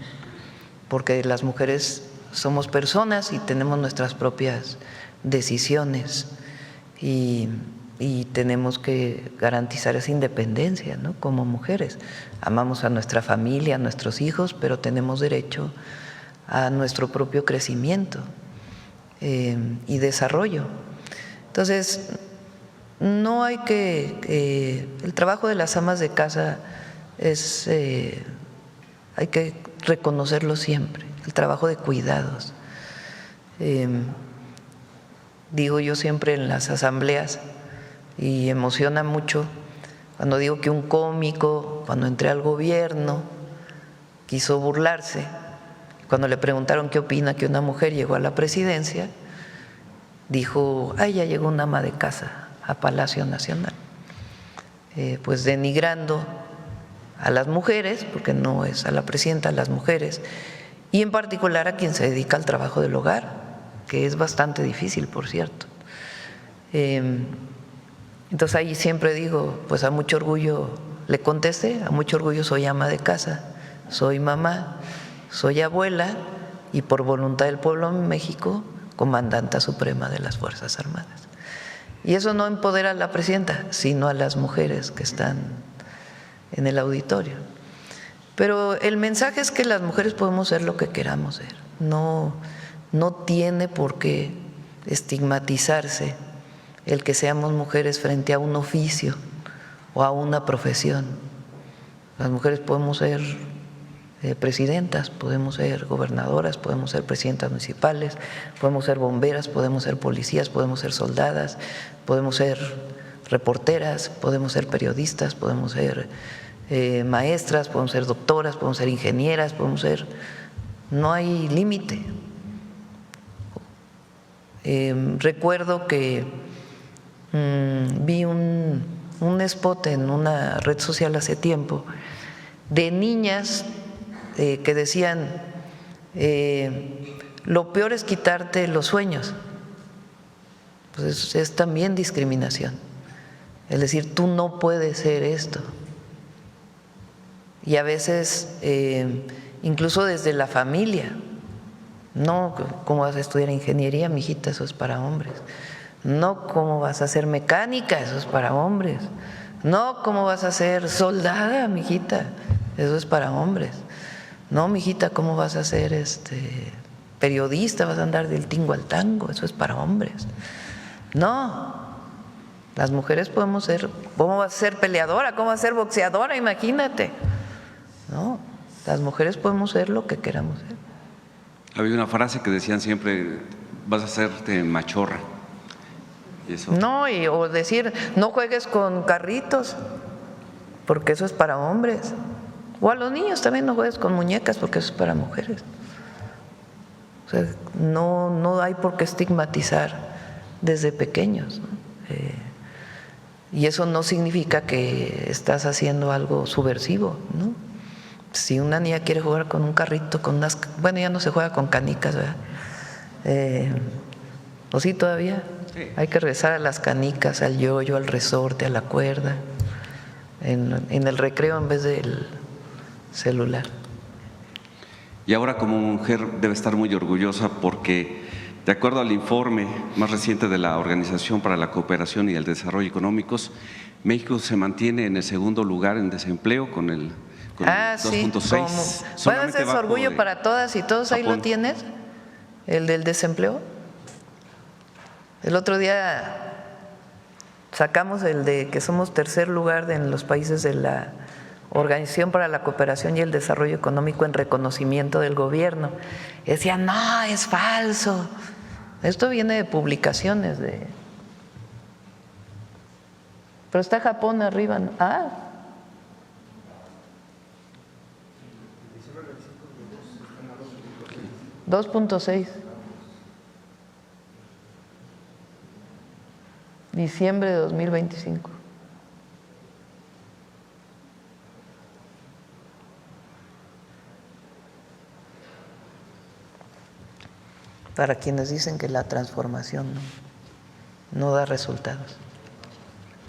Porque las mujeres somos personas y tenemos nuestras propias decisiones y tenemos que garantizar esa independencia, ¿no? Como mujeres. Amamos a nuestra familia, a nuestros hijos, pero tenemos derecho a nuestro propio crecimiento y desarrollo. Entonces, no hay que… el trabajo de las amas de casa es… hay que reconocerlo siempre, el trabajo de cuidados. Digo yo siempre en las asambleas, y emociona mucho cuando digo que un cómico, cuando entré al gobierno, quiso burlarse. Cuando le preguntaron qué opina que una mujer llegó a la presidencia, dijo, ay, ya llegó una ama de casa a Palacio Nacional, pues denigrando a las mujeres, porque no es a la presidenta, a las mujeres, y en particular a quien se dedica al trabajo del hogar, que es bastante difícil, por cierto. Entonces ahí siempre digo, pues a mucho orgullo le contesté, a mucho orgullo soy ama de casa, soy mamá, soy abuela y por voluntad del pueblo de México, comandanta suprema de las Fuerzas Armadas. Y eso no empodera a la presidenta, sino a las mujeres que están en el auditorio. Pero el mensaje es que las mujeres podemos ser lo que queramos ser, no tiene por qué estigmatizarse el que seamos mujeres frente a un oficio o a una profesión. Las mujeres podemos ser presidentas, podemos ser gobernadoras, podemos ser presidentas municipales, podemos ser bomberas, podemos ser policías, podemos ser soldadas, podemos ser reporteras, podemos ser periodistas, podemos ser maestras, podemos ser doctoras, podemos ser ingenieras, podemos ser… no hay límite. Recuerdo que vi un spot en una red social hace tiempo de niñas que decían, lo peor es quitarte los sueños. Pues es también discriminación. Es decir, tú no puedes ser esto. Y a veces, incluso desde la familia, no, ¿cómo vas a estudiar ingeniería, mijita? Eso es para hombres. No, ¿cómo vas a ser mecánica? Eso es para hombres. No, ¿cómo vas a ser soldada, mijita? Eso es para hombres. No, mijita, ¿cómo vas a ser periodista? Vas a andar del tingo al tango, eso es para hombres. No, las mujeres podemos ser… ¿cómo vas a ser peleadora? ¿Cómo vas a ser boxeadora? Imagínate. No, las mujeres podemos ser lo que queramos ser. Había una frase que decían siempre, vas a hacerte machorra. Y eso… No, o decir, no juegues con carritos, porque eso es para hombres. O a los niños también, no juegues con muñecas, porque eso es para mujeres. O sea, no hay por qué estigmatizar desde pequeños, ¿no? Y eso no significa que estás haciendo algo subversivo, ¿no? Si una niña quiere jugar con un carrito, con unas… bueno, ya no se juega con canicas, ¿verdad? ¿O sí todavía? Sí. Hay que regresar a las canicas, al yoyo, al resorte, a la cuerda, en el recreo en vez del celular. Y ahora como mujer debe estar muy orgullosa porque, de acuerdo al informe más reciente de la Organización para la Cooperación y el Desarrollo Económicos, México se mantiene en el segundo lugar en desempleo con el 2.6. Sí, ¿puede ser orgullo para todas y todos? Ahí lo tienes, el del desempleo. El otro día sacamos el de que somos tercer lugar en los países de la Organización para la Cooperación y el Desarrollo Económico en reconocimiento del gobierno. Y decían, no, es falso. Esto viene de publicaciones de… Pero está Japón arriba, ¿no? Ah. 2.6. Diciembre de 2025. Para quienes dicen que la transformación no da resultados.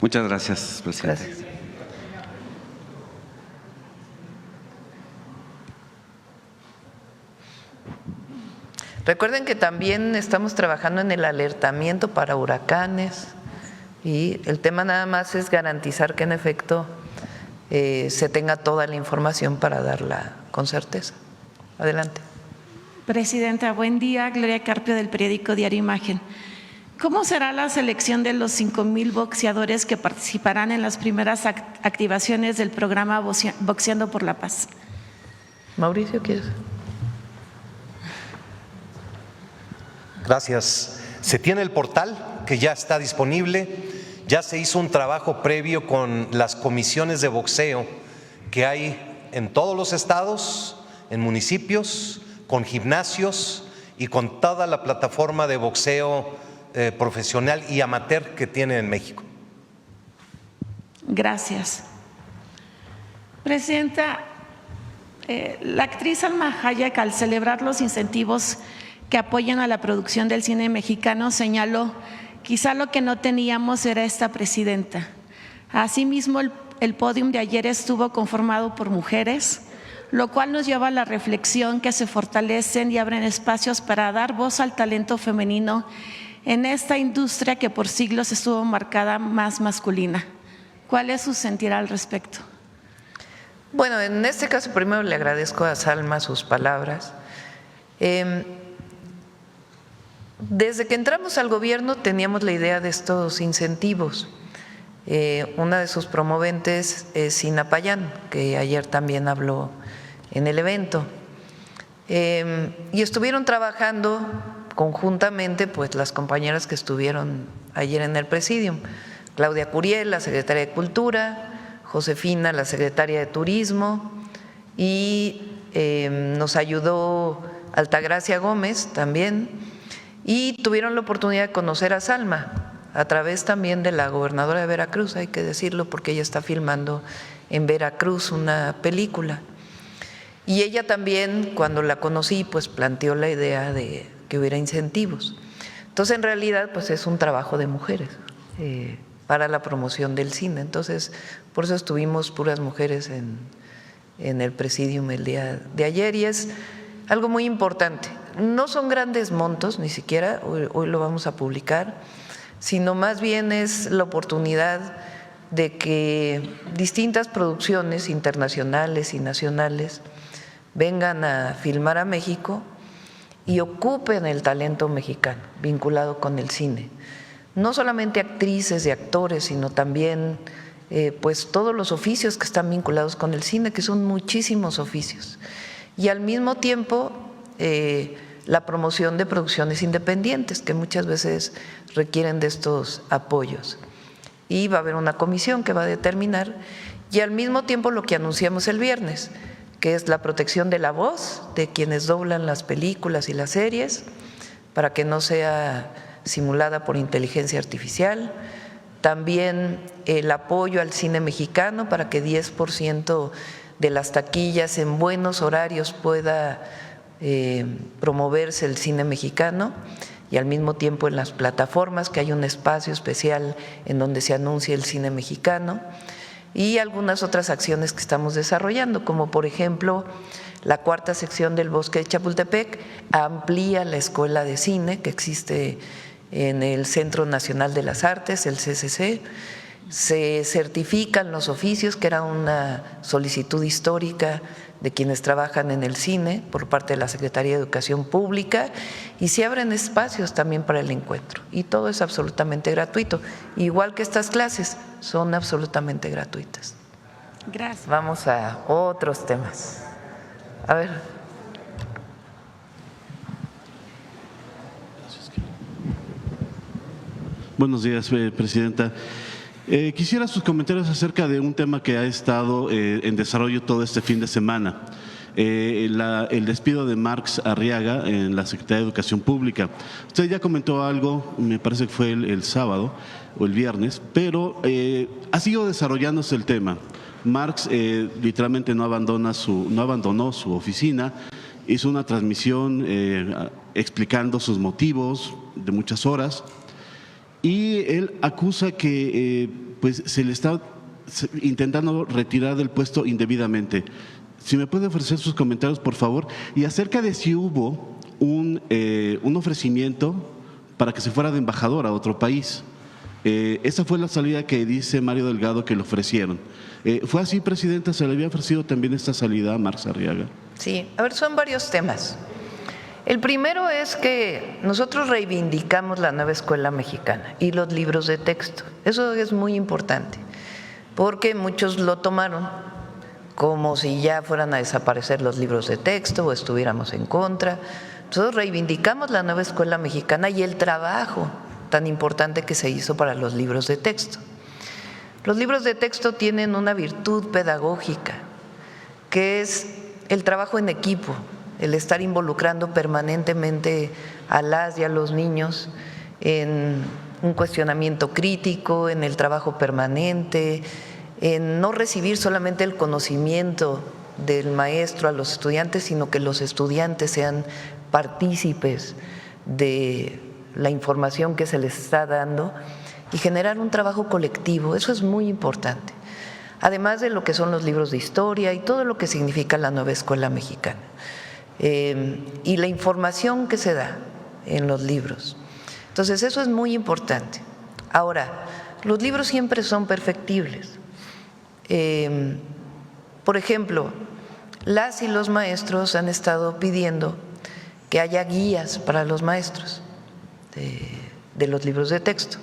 Muchas gracias, presidente. Gracias. Recuerden que también estamos trabajando en el alertamiento para huracanes y el tema nada más es garantizar que en efecto se tenga toda la información para darla con certeza. Adelante. Presidenta, buen día. Gloria Carpio del periódico Diario Imagen. ¿Cómo será la selección de los 5,000 boxeadores que participarán en las primeras activaciones del programa Boxeando por la Paz? Mauricio, ¿quieres? Gracias. Se tiene el portal que ya está disponible, ya se hizo un trabajo previo con las comisiones de boxeo que hay en todos los estados, en municipios, con gimnasios y con toda la plataforma de boxeo profesional y amateur que tiene en México. Gracias. Presidenta, la actriz Salma Hayek, al celebrar los incentivos que apoyan a la producción del cine mexicano, señaló: quizá lo que no teníamos era esta presidenta. Asimismo, el pódium de ayer estuvo conformado por mujeres, lo cual nos lleva a la reflexión que se fortalecen y abren espacios para dar voz al talento femenino en esta industria que por siglos estuvo marcada más masculina. ¿Cuál es su sentir al respecto? Bueno, en este caso primero le agradezco a Salma sus palabras. Desde que entramos al gobierno teníamos la idea de estos incentivos. Una de sus promoventes es Sina Payán, que ayer también habló en el evento. Y estuvieron trabajando conjuntamente pues las compañeras que estuvieron ayer en el Presidium: Claudia Curiel, la secretaria de Cultura; Josefina, la secretaria de Turismo; y nos ayudó Altagracia Gómez también. Y tuvieron la oportunidad de conocer a Salma a través también de la gobernadora de Veracruz, hay que decirlo, porque ella está filmando en Veracruz una película. Y ella también, cuando la conocí, pues planteó la idea de que hubiera incentivos. Entonces, en realidad, pues es un trabajo de mujeres para la promoción del cine. Entonces, por eso estuvimos puras mujeres en el Presidium el día de ayer, y es algo muy importante. No son grandes montos, ni siquiera, hoy lo vamos a publicar, sino más bien es la oportunidad de que distintas producciones internacionales y nacionales vengan a filmar a México y ocupen el talento mexicano vinculado con el cine. No solamente actrices y actores, sino también pues todos los oficios que están vinculados con el cine, que son muchísimos oficios. Y al mismo tiempo la promoción de producciones independientes, que muchas veces requieren de estos apoyos. Y va a haber una comisión que va a determinar, y al mismo tiempo lo que anunciamos el viernes, que es la protección de la voz de quienes doblan las películas y las series, para que no sea simulada por inteligencia artificial. También el apoyo al cine mexicano para que 10% de las taquillas en buenos horarios pueda promoverse el cine mexicano, y al mismo tiempo en las plataformas que hay un espacio especial en donde se anuncia el cine mexicano, y algunas otras acciones que estamos desarrollando, como por ejemplo la cuarta sección del Bosque de Chapultepec amplía la escuela de cine que existe en el Centro Nacional de las Artes, el CCC. Se certifican los oficios, que era una solicitud histórica de quienes trabajan en el cine por parte de la Secretaría de Educación Pública, y se abren espacios también para el encuentro, y todo es absolutamente gratuito, igual que estas clases son absolutamente gratuitas. Gracias. Vamos a otros temas. A ver. Buenos días, presidenta. Quisiera sus comentarios acerca de un tema que ha estado en desarrollo todo este fin de semana. el despido de Marx Arriaga en la Secretaría de Educación Pública. Usted ya comentó algo, me parece que fue el sábado o el viernes, pero ha seguido desarrollándose el tema. Marx literalmente no abandonó su oficina, hizo una transmisión explicando sus motivos de muchas horas y él acusa que pues se le está intentando retirar del puesto indebidamente. Si me puede ofrecer sus comentarios, por favor, y acerca de si hubo un ofrecimiento para que se fuera de embajador a otro país. Esa fue la salida que dice Mario Delgado que le ofrecieron. ¿Fue así, Presidenta? ¿Se le había ofrecido también esta salida a Marx Arriaga? Sí, a ver, son varios temas. El primero es que nosotros reivindicamos la nueva escuela mexicana y los libros de texto. Eso es muy importante, porque muchos lo tomaron como si ya fueran a desaparecer los libros de texto o estuviéramos en contra. Nosotros reivindicamos la nueva escuela mexicana y el trabajo tan importante que se hizo para los libros de texto. Los libros de texto tienen una virtud pedagógica, que es el trabajo en equipo, el estar involucrando permanentemente a las y a los niños en un cuestionamiento crítico, en el trabajo permanente, en no recibir solamente el conocimiento del maestro a los estudiantes, sino que los estudiantes sean partícipes de la información que se les está dando y generar un trabajo colectivo. Eso es muy importante, además de lo que son los libros de historia y todo lo que significa la nueva escuela mexicana. Y la información que se da en los libros. Entonces, eso es muy importante. Ahora, los libros siempre son perfectibles. Por ejemplo, las y los maestros han estado pidiendo que haya guías para los maestros de los libros de texto,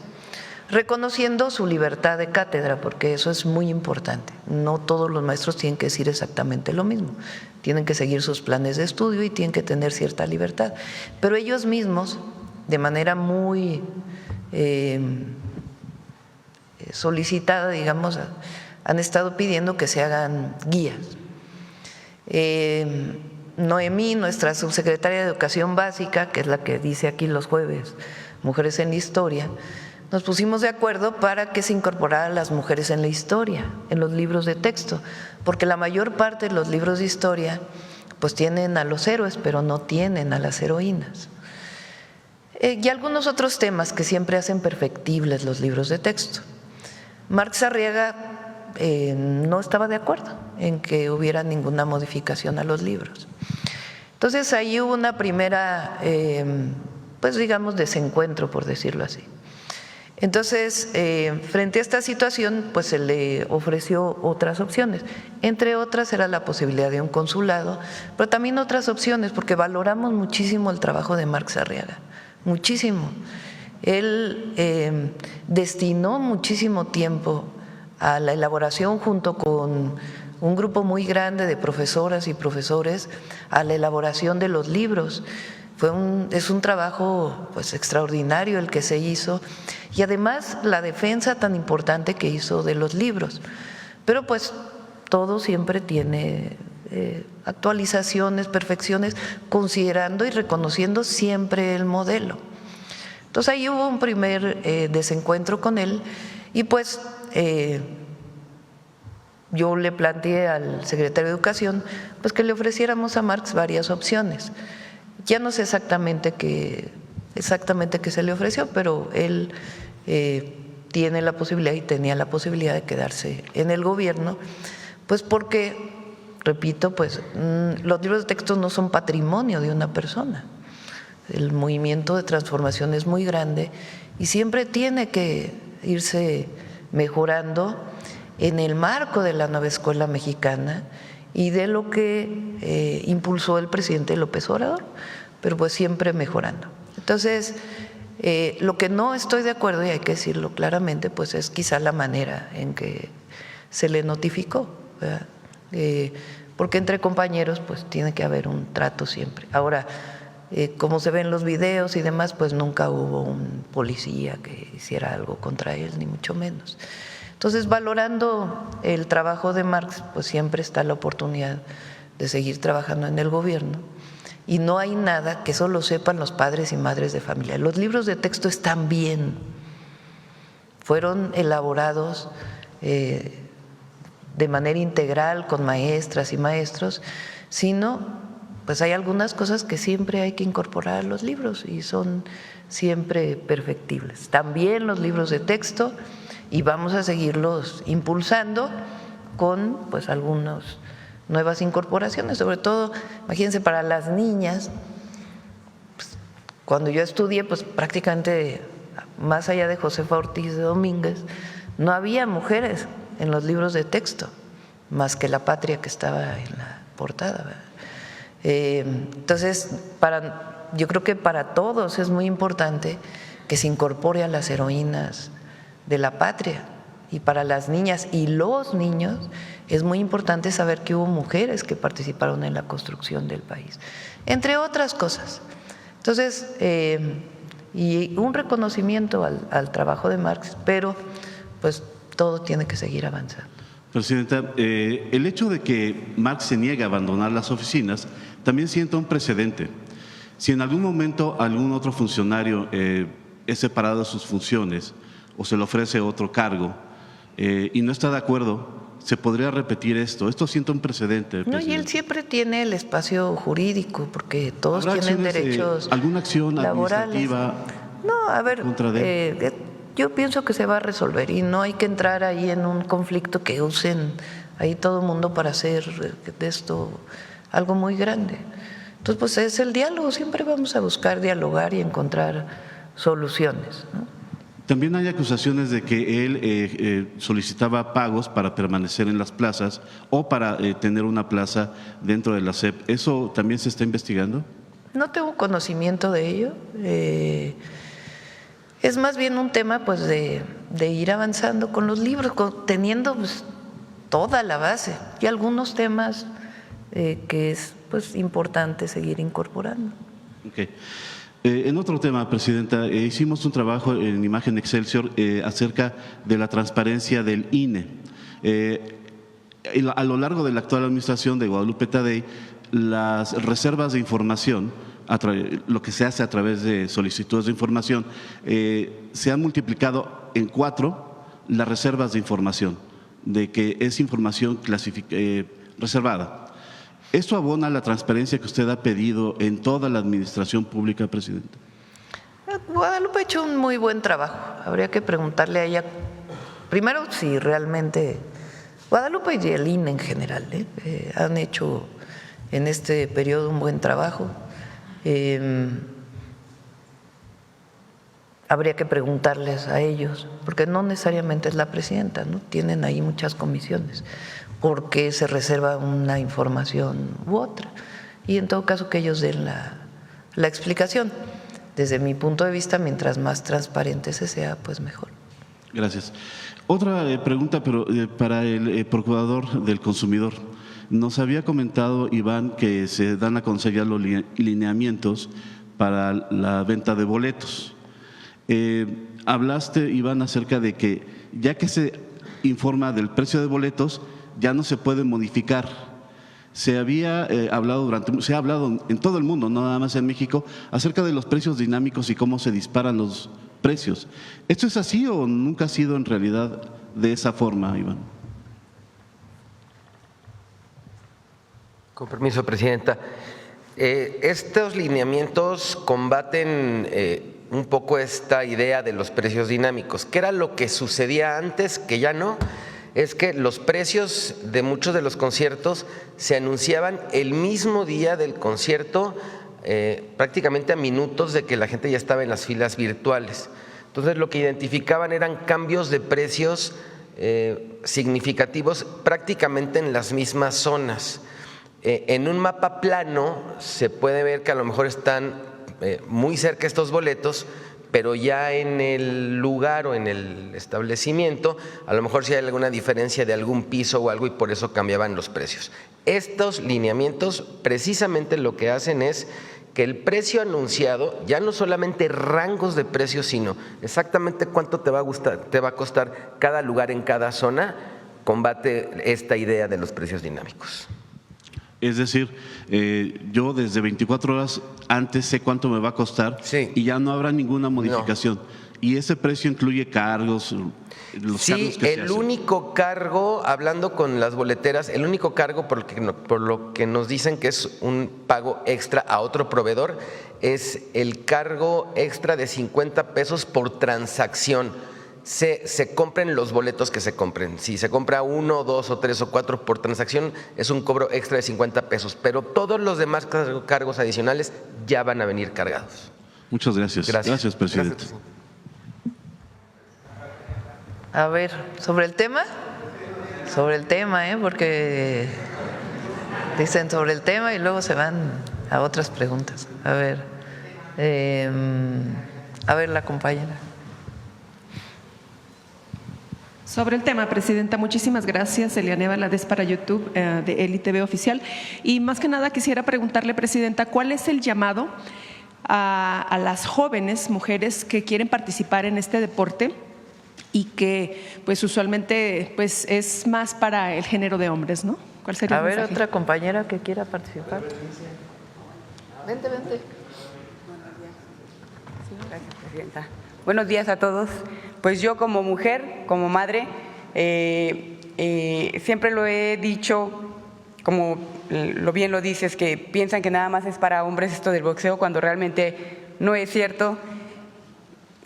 reconociendo su libertad de cátedra, porque eso es muy importante. No todos los maestros tienen que decir exactamente lo mismo, tienen que seguir sus planes de estudio y tienen que tener cierta libertad, pero ellos mismos, de manera muy solicitada, digamos, han estado pidiendo que se hagan guías. Noemí, nuestra subsecretaria de Educación Básica, que es la que dice aquí los jueves Mujeres en la Historia, nos pusimos de acuerdo para que se incorporaran las mujeres en la historia, en los libros de texto, porque la mayor parte de los libros de historia pues tienen a los héroes, pero no tienen a las heroínas. Y algunos otros temas que siempre hacen perfectibles los libros de texto. Marx Arriaga no estaba de acuerdo en que hubiera ninguna modificación a los libros. Entonces ahí hubo una primera, pues digamos, desencuentro, por decirlo así. Entonces, frente a esta situación, pues se le ofreció otras opciones. Entre otras era la posibilidad de un consulado, pero también otras opciones, porque valoramos muchísimo el trabajo de Marx Arriaga, muchísimo. Él destinó muchísimo tiempo a la elaboración, junto con un grupo muy grande de profesoras y profesores, a la elaboración de los libros. Es un trabajo pues extraordinario el que se hizo, y además la defensa tan importante que hizo de los libros. Pero pues todo siempre tiene actualizaciones, perfecciones, considerando y reconociendo siempre el modelo. Entonces ahí hubo un primer desencuentro con él, y pues yo le planteé al secretario de Educación pues que le ofreciéramos a Marx varias opciones. Ya no sé exactamente qué se le ofreció, pero él tiene la posibilidad y tenía la posibilidad de quedarse en el gobierno, pues porque, repito, pues los libros de texto no son patrimonio de una persona. El movimiento de transformación es muy grande y siempre tiene que irse mejorando en el marco de la nueva escuela mexicana y de lo que impulsó el presidente López Obrador, pero pues siempre mejorando. Entonces, lo que no estoy de acuerdo, y hay que decirlo claramente, pues es quizá la manera en que se le notificó, ¿verdad? Porque entre compañeros pues tiene que haber un trato siempre. Ahora, como se ven los videos y demás, pues nunca hubo un policía que hiciera algo contra él, ni mucho menos. Entonces, valorando el trabajo de Marx, pues siempre está la oportunidad de seguir trabajando en el gobierno. Y no hay nada que solo sepan los padres y madres de familia. Los libros de texto están bien, fueron elaborados de manera integral con maestras y maestros, sino pues hay algunas cosas que siempre hay que incorporar a los libros y son siempre perfectibles. También los libros de texto, y vamos a seguirlos impulsando con pues algunas nuevas incorporaciones, sobre todo, imagínense, para las niñas. Pues, cuando yo estudié, pues prácticamente más allá de Josefa Ortiz de Domínguez, no había mujeres en los libros de texto, más que La Patria, que estaba en la portada, ¿verdad? Entonces, yo creo que para todos es muy importante que se incorpore a las heroínas de la patria, y para las niñas y los niños es muy importante saber que hubo mujeres que participaron en la construcción del país, entre otras cosas. Entonces, y un reconocimiento al trabajo de Marx, pero pues todo tiene que seguir avanzando. Presidenta, el hecho de que Marx se niegue a abandonar las oficinas también sienta un precedente. Si en algún momento algún otro funcionario es separado de sus funciones o se le ofrece otro cargo y no está de acuerdo, ¿se podría repetir esto? Esto sienta un precedente. No, y él siempre tiene el espacio jurídico, porque todos tienen derechos ¿alguna acción administrativa? No, a ver, contra de él? Yo pienso que se va a resolver y no hay que entrar ahí en un conflicto que usen ahí todo el mundo para hacer de esto algo muy grande. Entonces, pues es el diálogo, siempre vamos a buscar dialogar y encontrar soluciones, ¿no? También hay acusaciones de que él solicitaba pagos para permanecer en las plazas o para tener una plaza dentro de la SEP. ¿Eso también se está investigando? No tengo conocimiento de ello. Es más bien un tema pues de ir avanzando con los libros, teniendo pues toda la base y algunos temas que es pues importante seguir incorporando. Okay. En otro tema, Presidenta, hicimos un trabajo en Imagen Excelsior acerca de la transparencia del INE. A lo largo de la actual administración de Guadalupe Tadei, las reservas de información, lo que se hace a través de solicitudes de información, se han multiplicado en 4 las reservas de información, de que es información reservada. ¿Esto abona la transparencia que usted ha pedido en toda la administración pública, Presidenta? Guadalupe ha hecho un muy buen trabajo. Habría que preguntarle a ella, primero, si realmente Guadalupe y el INE en general han hecho en este periodo un buen trabajo. Habría que preguntarles a ellos, porque no necesariamente es la presidenta, ¿no? Tienen ahí muchas comisiones. ¿Por qué se reserva una información u otra? Y en todo caso que ellos den la explicación. Desde mi punto de vista, mientras más transparente se sea, pues mejor. Gracias. Otra pregunta, pero para el procurador del consumidor. Nos había comentado, Iván, que se dan a conocer ya los lineamientos para la venta de boletos. Hablaste, Iván, acerca de que ya que se informa del precio de boletos, ya no se puede modificar. Se ha hablado en todo el mundo, no nada más en México, acerca de los precios dinámicos y cómo se disparan los precios. ¿Esto es así o nunca ha sido en realidad de esa forma, Iván? Con permiso, Presidenta. Estos lineamientos combaten un poco esta idea de los precios dinámicos. ¿Qué era lo que sucedía antes, que ya no? Es que los precios de muchos de los conciertos se anunciaban el mismo día del concierto, prácticamente a minutos de que la gente ya estaba en las filas virtuales. Entonces lo que identificaban eran cambios de precios significativos prácticamente en las mismas zonas. En un mapa plano se puede ver que a lo mejor están muy cerca estos boletos, pero ya en el lugar o en el establecimiento a lo mejor sí hay alguna diferencia de algún piso o algo y por eso cambiaban los precios. Estos lineamientos precisamente lo que hacen es que el precio anunciado, ya no solamente rangos de precios, sino exactamente cuánto te va a costar cada lugar en cada zona, combate esta idea de los precios dinámicos. Es decir, yo desde 24 horas antes sé cuánto me va a costar y ya no habrá ninguna modificación. ¿Y ese precio incluye cargos? Sí, el único cargo, hablando con las boleteras, el único cargo por lo que nos dicen que es un pago extra a otro proveedor es el cargo extra de 50 pesos por transacción. Se compren los boletos que se compren. Si se compra 1, 2 o 3 o 4 por transacción, es un cobro extra de 50 pesos. Pero todos los demás cargos adicionales ya van a venir cargados. Muchas gracias. Gracias, presidente. Gracias. A ver, ¿sobre el tema? Sobre el tema, porque dicen sobre el tema y luego se van a otras preguntas. A ver, la compañera. Sobre el tema, presidenta, muchísimas gracias. Eliane Valadez para YouTube de Eli TV Oficial. Y más que nada quisiera preguntarle, presidenta, ¿cuál es el llamado a las jóvenes mujeres que quieren participar en este deporte y que pues usualmente pues es más para el género de hombres, ¿no? ¿Cuál sería el mensaje? Otra compañera que quiera participar. Vente. Gracias, presidenta. Buenos días a todos. Pues yo como mujer, como madre, siempre lo he dicho, como lo bien lo dices, que piensan que nada más es para hombres esto del boxeo, cuando realmente no es cierto.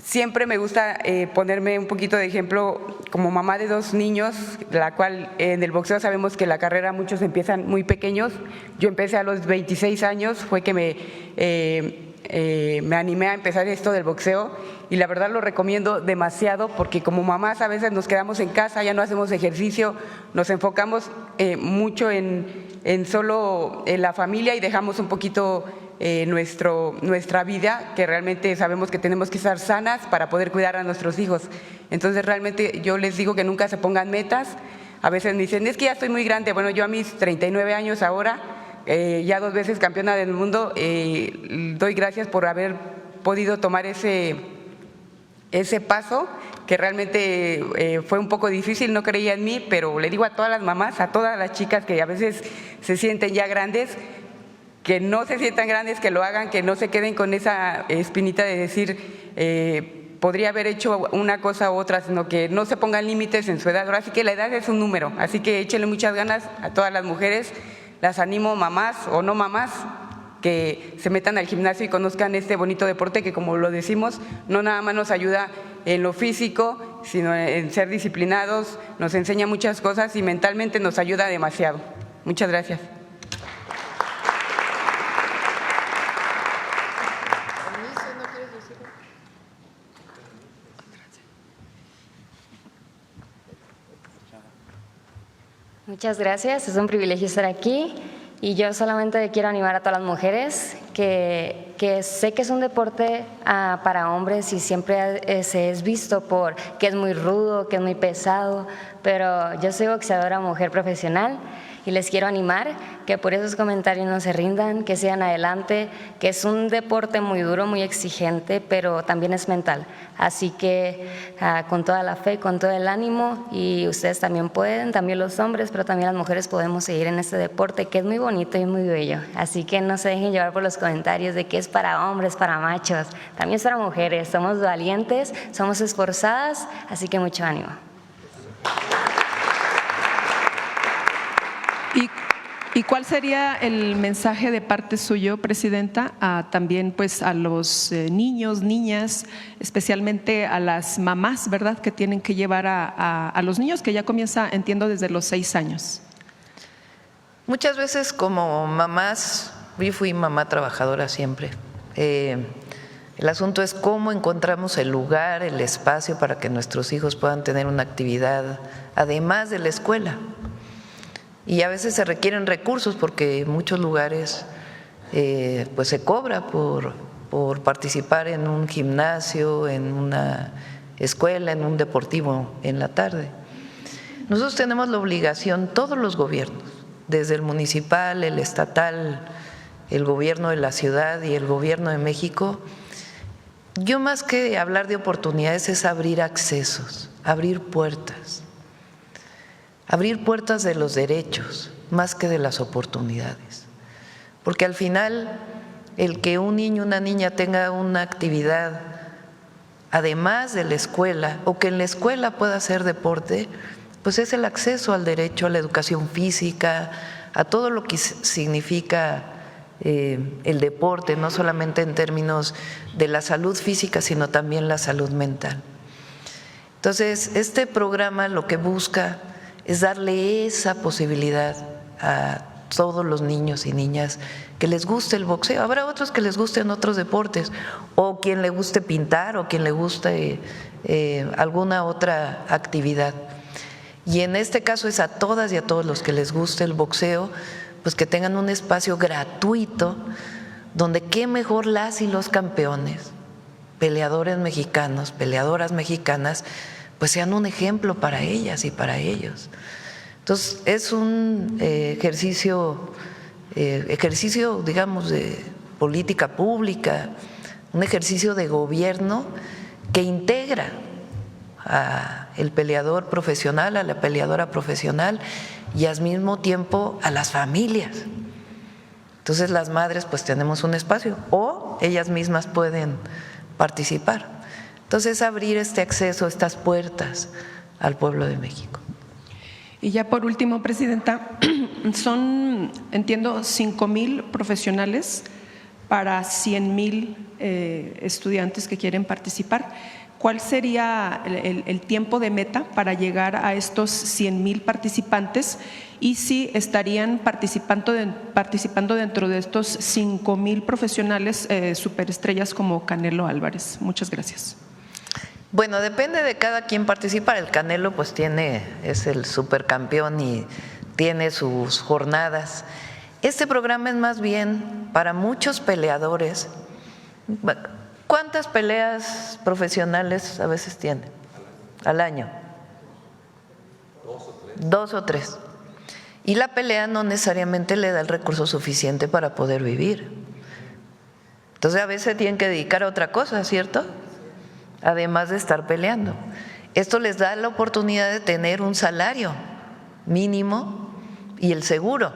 Siempre me gusta ponerme un poquito de ejemplo como mamá de 2 niños, la cual en el boxeo sabemos que la carrera muchos empiezan muy pequeños. Yo empecé a los 26 años, fue que me animé a empezar esto del boxeo y la verdad lo recomiendo demasiado porque como mamás a veces nos quedamos en casa, ya no hacemos ejercicio, nos enfocamos mucho en solo en la familia y dejamos un poquito nuestra vida, que realmente sabemos que tenemos que estar sanas para poder cuidar a nuestros hijos. Entonces realmente yo les digo que nunca se pongan metas. A veces me dicen, es que ya estoy muy grande. Bueno, yo a mis 39 años ahora, ya 2 veces campeona del mundo, doy gracias por haber podido tomar ese paso, que realmente fue un poco difícil, no creía en mí, pero le digo a todas las mamás, a todas las chicas que a veces se sienten ya grandes, que no se sientan grandes, que lo hagan, que no se queden con esa espinita de decir podría haber hecho una cosa u otra, sino que no se pongan límites en su edad. Ahora sí que la edad es un número, así que échenle muchas ganas a todas las mujeres. Las animo, mamás o no mamás, que se metan al gimnasio y conozcan este bonito deporte que, como lo decimos, no nada más nos ayuda en lo físico, sino en ser disciplinados, nos enseña muchas cosas y mentalmente nos ayuda demasiado. Muchas gracias. Muchas gracias, es un privilegio estar aquí y yo solamente quiero animar a todas las mujeres que sé que es un deporte para hombres y siempre se es visto por que es muy rudo, que es muy pesado, pero yo soy boxeadora mujer profesional y les quiero animar que por esos comentarios no se rindan, que sigan adelante, que es un deporte muy duro, muy exigente, pero también es mental. Así que con toda la fe, con todo el ánimo, y ustedes también pueden, también los hombres, pero también las mujeres podemos seguir en este deporte que es muy bonito y muy bello. Así que no se dejen llevar por los comentarios de que es para hombres, para machos, también es para mujeres. Somos valientes, somos esforzadas, así que mucho ánimo. ¿Y cuál sería el mensaje de parte suyo, presidenta, también pues a los niños, niñas, especialmente a las mamás, ¿verdad?, que tienen que llevar a los niños, que ya comienza, entiendo, desde los 6 años? Muchas veces como mamás, yo fui mamá trabajadora siempre, el asunto es cómo encontramos el lugar, el espacio para que nuestros hijos puedan tener una actividad además de la escuela. Y a veces se requieren recursos porque en muchos lugares pues se cobra por participar en un gimnasio, en una escuela, en un deportivo en la tarde. Nosotros tenemos la obligación, todos los gobiernos, desde el municipal, el estatal, el gobierno de la ciudad y el gobierno de México, yo más que hablar de oportunidades es abrir accesos, abrir puertas de los derechos. más que de las oportunidades. Porque al final, el que un niño o una niña tenga una actividad además de la escuela, o que en la escuela pueda hacer deporte, pues es el acceso al derecho a la educación física, a todo lo que significa el deporte, no solamente en términos de la salud física, sino también la salud mental. Entonces, este programa lo que busca es darle esa posibilidad a todos los niños y niñas que les guste el boxeo. Habrá otros que les gusten otros deportes, o quien le guste pintar, o quien le guste alguna otra actividad. Y en este caso es a todas y a todos los que les guste el boxeo, pues que tengan un espacio gratuito donde qué mejor las y los campeones, peleadores mexicanos, peleadoras mexicanas, pues sean un ejemplo para ellas y para ellos. Entonces, es un ejercicio, digamos, de política pública, un ejercicio de gobierno que integra al peleador profesional, a la peleadora profesional y al mismo tiempo a las familias. Entonces, las madres pues tenemos un espacio, o ellas mismas pueden participar. Entonces, abrir este acceso, estas puertas al pueblo de México. Y ya por último, Presidenta, son, entiendo, 5,000 profesionales para 100,000 estudiantes que quieren participar. ¿Cuál sería el tiempo de meta para llegar a estos 100,000 participantes? Y si estarían participando dentro de estos 5,000 profesionales superestrellas como Canelo Álvarez. Muchas gracias. Bueno, depende de cada quien participar. El Canelo pues es el supercampeón y tiene sus jornadas. Este programa es más bien para muchos peleadores. ¿Cuántas peleas profesionales a veces tienen al año? 2 o 3. Y la pelea no necesariamente le da el recurso suficiente para poder vivir. Entonces a veces tienen que dedicar a otra cosa, ¿cierto? Además de estar peleando. Esto les da la oportunidad de tener un salario mínimo y el seguro,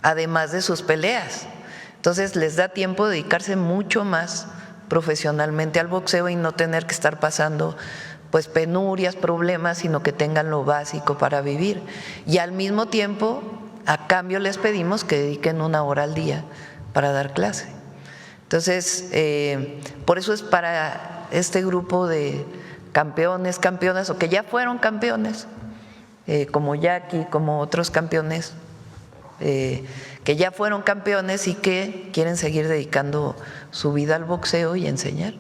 además de sus peleas. Entonces les da tiempo de dedicarse mucho más profesionalmente al boxeo y no tener que estar pasando pues penurias, problemas, sino que tengan lo básico para vivir. Y al mismo tiempo, a cambio les pedimos que dediquen 1 hora al día para dar clase. Entonces, por eso es para este grupo de campeones, campeonas, o que ya fueron campeones, como Jackie, como otros campeones, que ya fueron campeones y que quieren seguir dedicando su vida al boxeo y enseñar.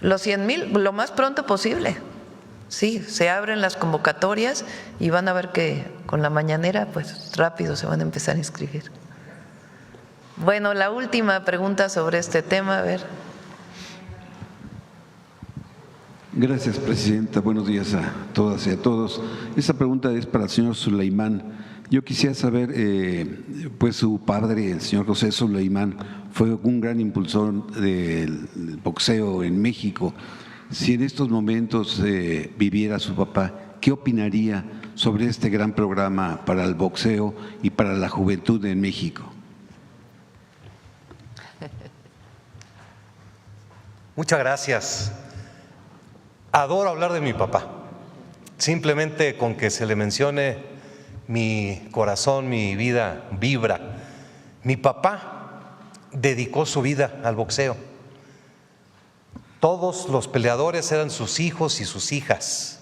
Los 100,000, lo más pronto posible. Sí, se abren las convocatorias y van a ver que con la mañanera, pues rápido se van a empezar a inscribir. Bueno, la última pregunta sobre este tema, a ver. Gracias, Presidenta. Buenos días a todas y a todos. Esta pregunta es para el señor Suleimán. Yo quisiera saber, pues su padre, el señor José Suleimán, fue un gran impulsor del boxeo en México. Si en estos momentos viviera su papá, ¿qué opinaría sobre este gran programa para el boxeo y para la juventud en México? Muchas gracias. Adoro hablar de mi papá. Simplemente con que se le mencione, mi corazón, mi vida vibra. Mi papá dedicó su vida al boxeo. Todos los peleadores eran sus hijos y sus hijas.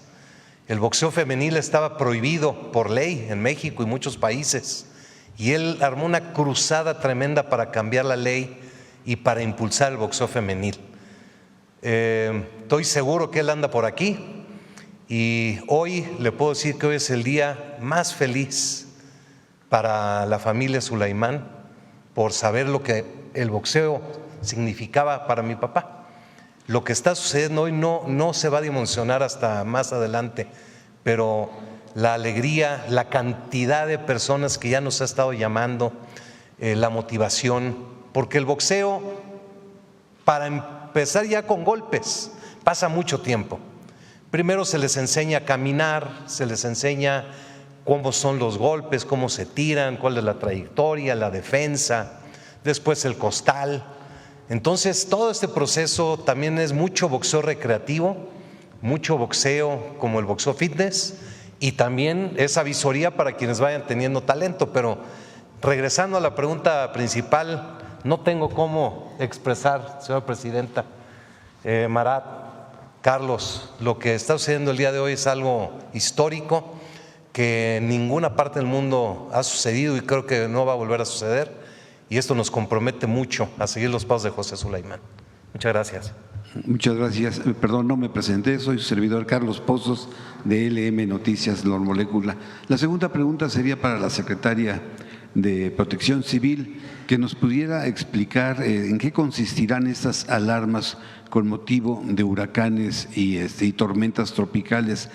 El boxeo femenil estaba prohibido por ley en México y muchos países. Y él armó una cruzada tremenda para cambiar la ley y para impulsar el boxeo femenil. Estoy seguro que él anda por aquí y hoy le puedo decir que hoy es el día más feliz para la familia Suleimán por saber lo que el boxeo significaba para mi papá. Lo que está sucediendo hoy no se va a dimensionar hasta más adelante, pero la alegría, la cantidad de personas que ya nos ha estado llamando, la motivación, porque el boxeo, para empezar ya con golpes, pasa mucho tiempo, Primero se les enseña a caminar, se les enseña cómo son los golpes, cómo se tiran, cuál es la trayectoria, la defensa, después el costal. Entonces, todo este proceso también es mucho boxeo recreativo, mucho boxeo como el boxeo fitness y también esa visoría para quienes vayan teniendo talento. Pero regresando a la pregunta principal, no tengo cómo expresar, señora presidenta, Marat, Carlos, lo que está sucediendo el día de hoy es algo histórico que en ninguna parte del mundo ha sucedido y creo que no va a volver a suceder, y esto nos compromete mucho a seguir los pasos de José Sulaimán. Muchas gracias. Muchas gracias. Perdón, no me presenté, soy su servidor Carlos Pozos de LM Noticias Normolécula. La segunda pregunta sería para la secretaria de Protección Civil, que nos pudiera explicar en qué consistirán estas alarmas con motivo de huracanes y tormentas tropicales.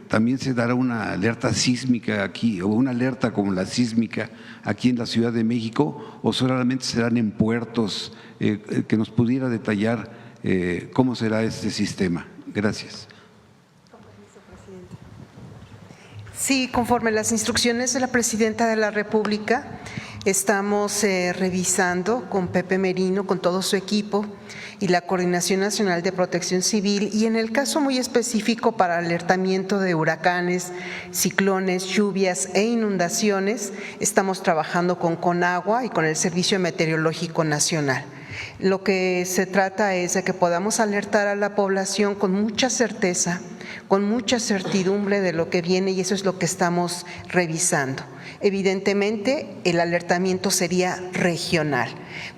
¿También se dará una alerta sísmica aquí, o una alerta como la sísmica aquí en la Ciudad de México, o solamente serán en puertos? Que nos pudiera detallar cómo será este sistema. Gracias. Sí, conforme las instrucciones de la Presidenta de la República, estamos revisando con Pepe Merino, con todo su equipo y la Coordinación Nacional de Protección Civil, y en el caso muy específico para alertamiento de huracanes, ciclones, lluvias e inundaciones, estamos trabajando con Conagua y con el Servicio Meteorológico Nacional. Lo que se trata es de que podamos alertar a la población con mucha certeza, con mucha certidumbre de lo que viene, y eso es lo que estamos revisando. Evidentemente, el alertamiento sería regional.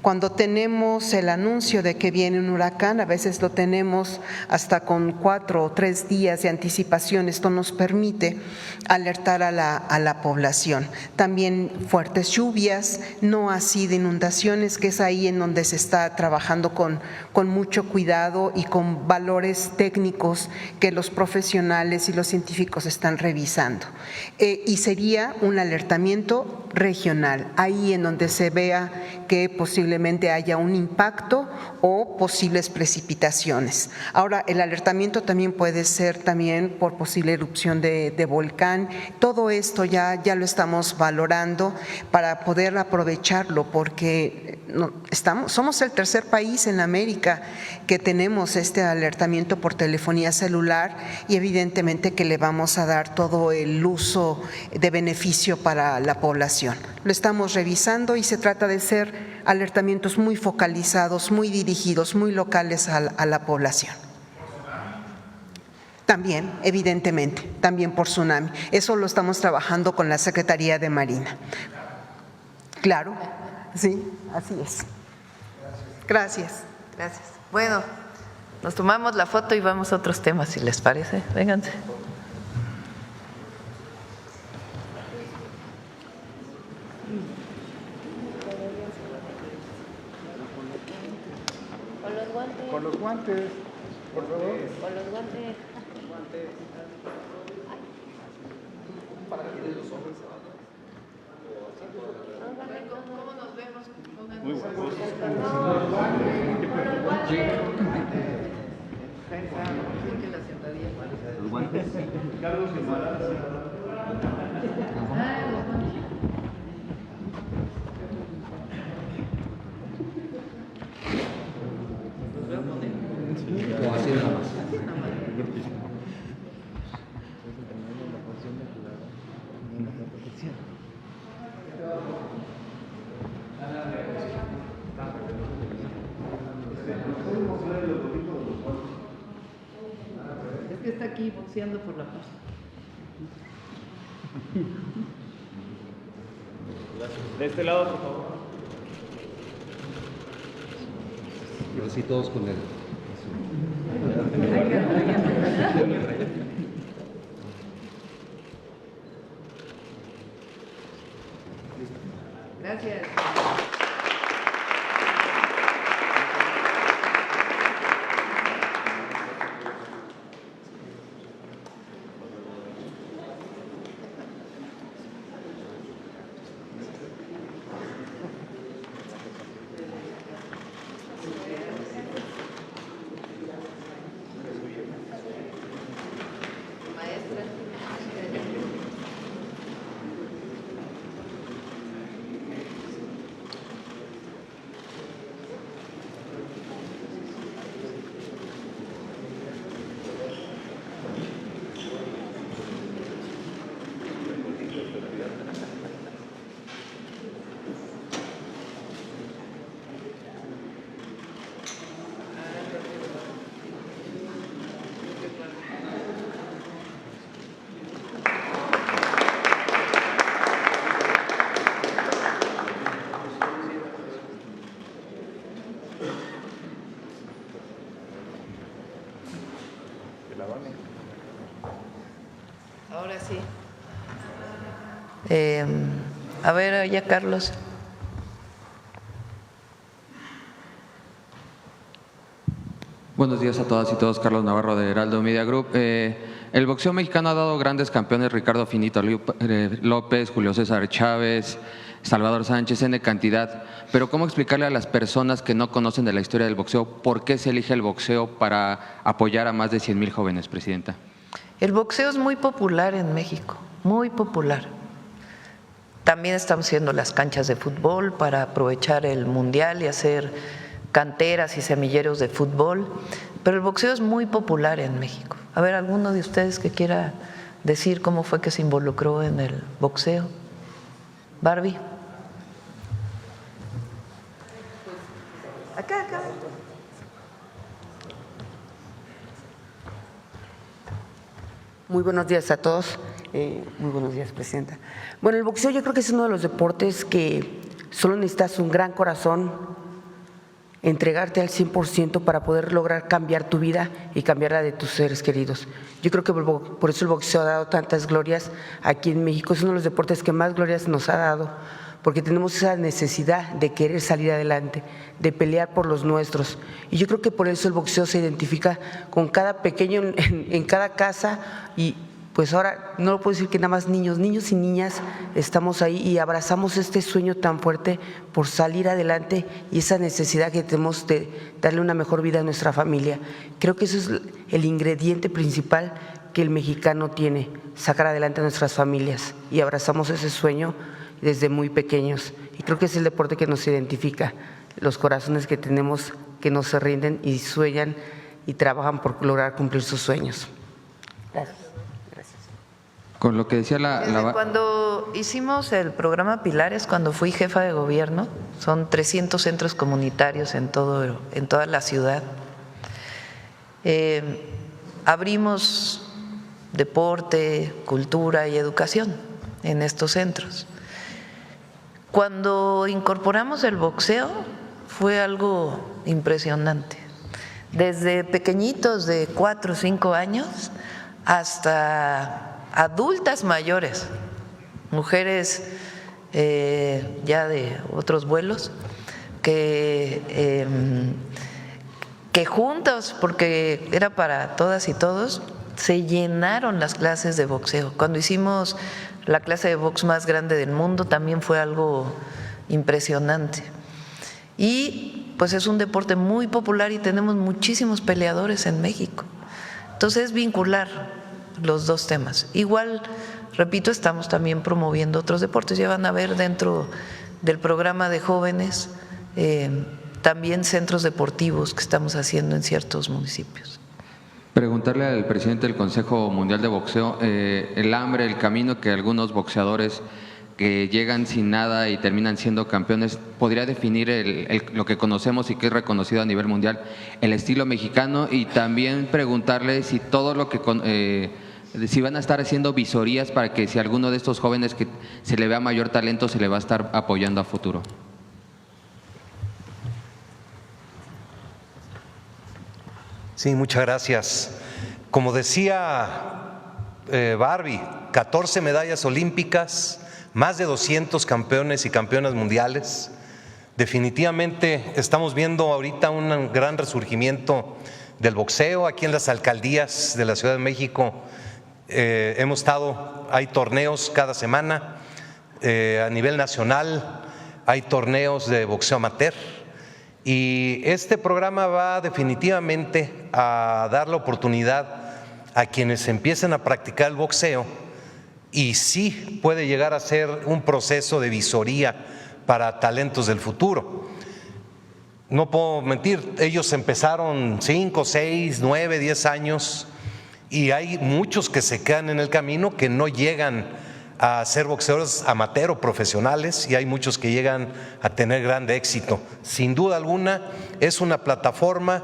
Cuando tenemos el anuncio de que viene un huracán, a veces lo tenemos hasta con 4 o 3 días de anticipación. Esto nos permite alertar a la población. También fuertes lluvias, no así de inundaciones, que es ahí en donde se está trabajando con mucho cuidado y con valores técnicos que los profesionales y los científicos están revisando. Y sería un alertamiento regional, ahí en donde se vea que posiblemente haya un impacto o posibles precipitaciones. Ahora, el alertamiento también puede ser también por posible erupción de volcán. Todo esto ya lo estamos valorando para poder aprovecharlo, porque somos el tercer país en América que tenemos este alertamiento por telefonía celular, y evidentemente que le vamos a dar todo el uso de beneficio para la población. Lo estamos revisando y se trata de ser alertamientos muy focalizados, muy dirigidos, muy locales a la población. También, evidentemente, también por tsunami. Eso lo estamos trabajando con la Secretaría de Marina. Claro, sí, así es. Gracias. Gracias. Bueno, nos tomamos la foto y vamos a otros temas, si les parece. Vénganse. Con los guantes, por favor. Con los guantes. Para que los hombres se vayan. ¿Cómo nos vemos? Muy buenos. Los guantes. Carlos y Mara. O así nada más. Es que está aquí boxeando por la paz. De este lado, por favor. Y así todos con él. Gracias. A ver, allá Carlos. Buenos días a todas y todos, Carlos Navarro de Heraldo Media Group. El boxeo mexicano ha dado grandes campeones, Ricardo Finito López, Julio César Chávez, Salvador Sánchez, N cantidad, pero ¿cómo explicarle a las personas que no conocen de la historia del boxeo por qué se elige el boxeo para apoyar a más de 100,000 jóvenes, Presidenta? El boxeo es muy popular en México, muy popular. También estamos haciendo las canchas de fútbol para aprovechar el mundial y hacer canteras y semilleros de fútbol, pero el boxeo es muy popular en México. A ver, ¿alguno de ustedes que quiera decir cómo fue que se involucró en el boxeo? Barbie. Acá. Muy buenos días a todos. Muy buenos días, Presidenta. Bueno, el boxeo yo creo que es uno de los deportes que solo necesitas un gran corazón, entregarte al 100% para poder lograr cambiar tu vida y cambiar la de tus seres queridos. Yo creo que por eso el boxeo ha dado tantas glorias aquí en México. Es uno de los deportes que más glorias nos ha dado, porque tenemos esa necesidad de querer salir adelante, de pelear por los nuestros. Y yo creo que por eso el boxeo se identifica con cada pequeño en cada casa, y pues ahora no lo puedo decir que nada más niños y niñas estamos ahí y abrazamos este sueño tan fuerte por salir adelante y esa necesidad que tenemos de darle una mejor vida a nuestra familia. Creo que eso es el ingrediente principal que el mexicano tiene, sacar adelante a nuestras familias, y abrazamos ese sueño desde muy pequeños. Y creo que es el deporte que nos identifica, los corazones que tenemos que no se rinden y sueñan y trabajan por lograr cumplir sus sueños. Gracias. Con lo que decía Desde cuando hicimos el programa Pilares, cuando fui jefa de gobierno, son 300 centros comunitarios en toda la ciudad. Abrimos deporte, cultura y educación en estos centros. Cuando incorporamos el boxeo fue algo impresionante. Desde pequeñitos de 4 o 5 años hasta adultas mayores, mujeres ya de otros vuelos, que juntos, porque era para todas y todos, se llenaron las clases de boxeo. Cuando hicimos la clase de box más grande del mundo también fue algo impresionante. Y pues es un deporte muy popular y tenemos muchísimos peleadores en México. Entonces es vincular los dos temas. Igual, repito, estamos también promoviendo otros deportes. Ya van a ver dentro del programa de jóvenes también centros deportivos que estamos haciendo en ciertos municipios. Preguntarle al presidente del Consejo Mundial de Boxeo, el hambre, el camino que algunos boxeadores que llegan sin nada y terminan siendo campeones, ¿podría definir lo que conocemos y que es reconocido a nivel mundial, el estilo mexicano? Y también preguntarle si todo lo que si van a estar haciendo visorías para que si alguno de estos jóvenes que se le vea mayor talento se le va a estar apoyando a futuro. Sí, muchas gracias. Como decía Barbie, 14 medallas olímpicas, más de 200 campeones y campeonas mundiales. Definitivamente estamos viendo ahorita un gran resurgimiento del boxeo aquí en las alcaldías de la Ciudad de México. Hay torneos cada semana, a nivel nacional hay torneos de boxeo amateur, y este programa va definitivamente a dar la oportunidad a quienes empiecen a practicar el boxeo, y sí puede llegar a ser un proceso de visoría para talentos del futuro. No puedo mentir, ellos empezaron 5, 6, 9, 10 años, y hay muchos que se quedan en el camino que no llegan a ser boxeadores amateur o profesionales, y hay muchos que llegan a tener gran éxito. Sin duda alguna es una plataforma,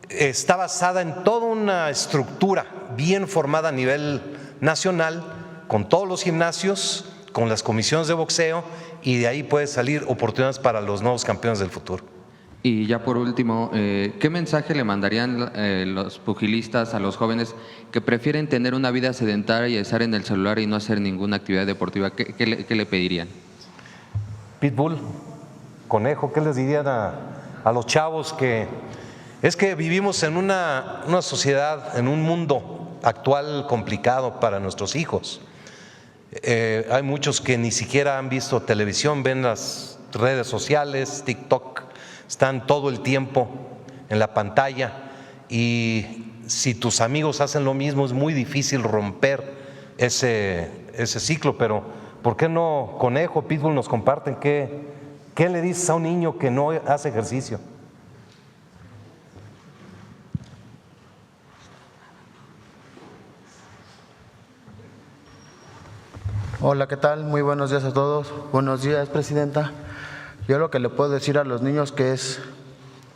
está basada en toda una estructura bien formada a nivel nacional, con todos los gimnasios, con las comisiones de boxeo, y de ahí puede salir oportunidades para los nuevos campeones del futuro. Y ya por último, ¿qué mensaje le mandarían los pugilistas a los jóvenes que prefieren tener una vida sedentaria y estar en el celular y no hacer ninguna actividad deportiva? ¿Qué le pedirían? Pitbull, Conejo, ¿qué les dirían a los chavos que es que vivimos en una sociedad, en un mundo actual complicado para nuestros hijos? Hay muchos que ni siquiera han visto televisión, ven las redes sociales, TikTok, están todo el tiempo en la pantalla, y si tus amigos hacen lo mismo es muy difícil romper ese ciclo. Pero ¿por qué no, Conejo, Pitbull, nos comparten qué le dices a un niño que no hace ejercicio? Hola, ¿qué tal? Muy buenos días a todos. Buenos días, Presidenta. Yo lo que le puedo decir a los niños que es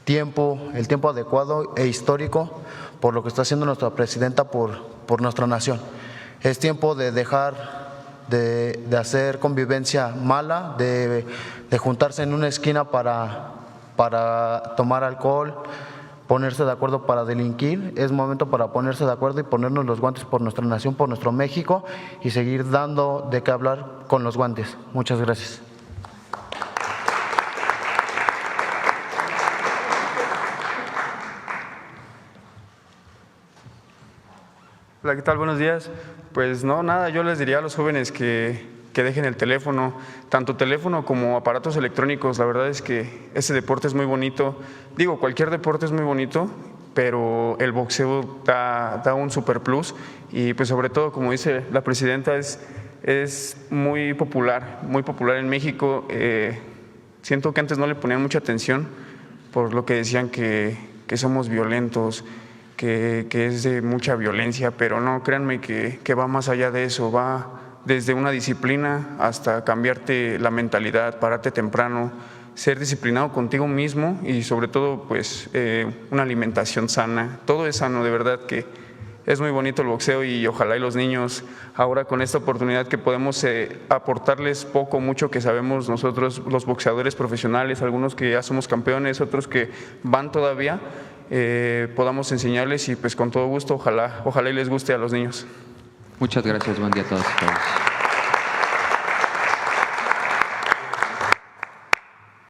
el tiempo adecuado e histórico por lo que está haciendo nuestra Presidenta por nuestra nación. Es tiempo de dejar de hacer convivencia mala, de juntarse en una esquina para tomar alcohol, ponerse de acuerdo para delinquir. Es momento para ponerse de acuerdo y ponernos los guantes por nuestra nación, por nuestro México, y seguir dando de qué hablar con los guantes. Muchas gracias. Hola, ¿qué tal? Buenos días. Pues no, nada, yo les diría a los jóvenes que dejen el teléfono, tanto teléfono como aparatos electrónicos. La verdad es que ese deporte es muy bonito. Digo, cualquier deporte es muy bonito, pero el boxeo da un super plus, y pues sobre todo, como dice la Presidenta, es muy popular en México. Siento que antes no le ponían mucha atención por lo que decían que somos violentos, que es de mucha violencia, pero no, créanme que va más allá de eso, va desde una disciplina hasta cambiarte la mentalidad, pararte temprano, ser disciplinado contigo mismo, y sobre todo pues una alimentación sana. Todo es sano, de verdad que es muy bonito el boxeo, y ojalá y los niños ahora con esta oportunidad que podemos aportarles poco, mucho que sabemos nosotros los boxeadores profesionales, algunos que ya somos campeones, otros que van todavía, podamos enseñarles, y pues con todo gusto, ojalá y les guste a los niños. Muchas gracias, buen día a todos y todas.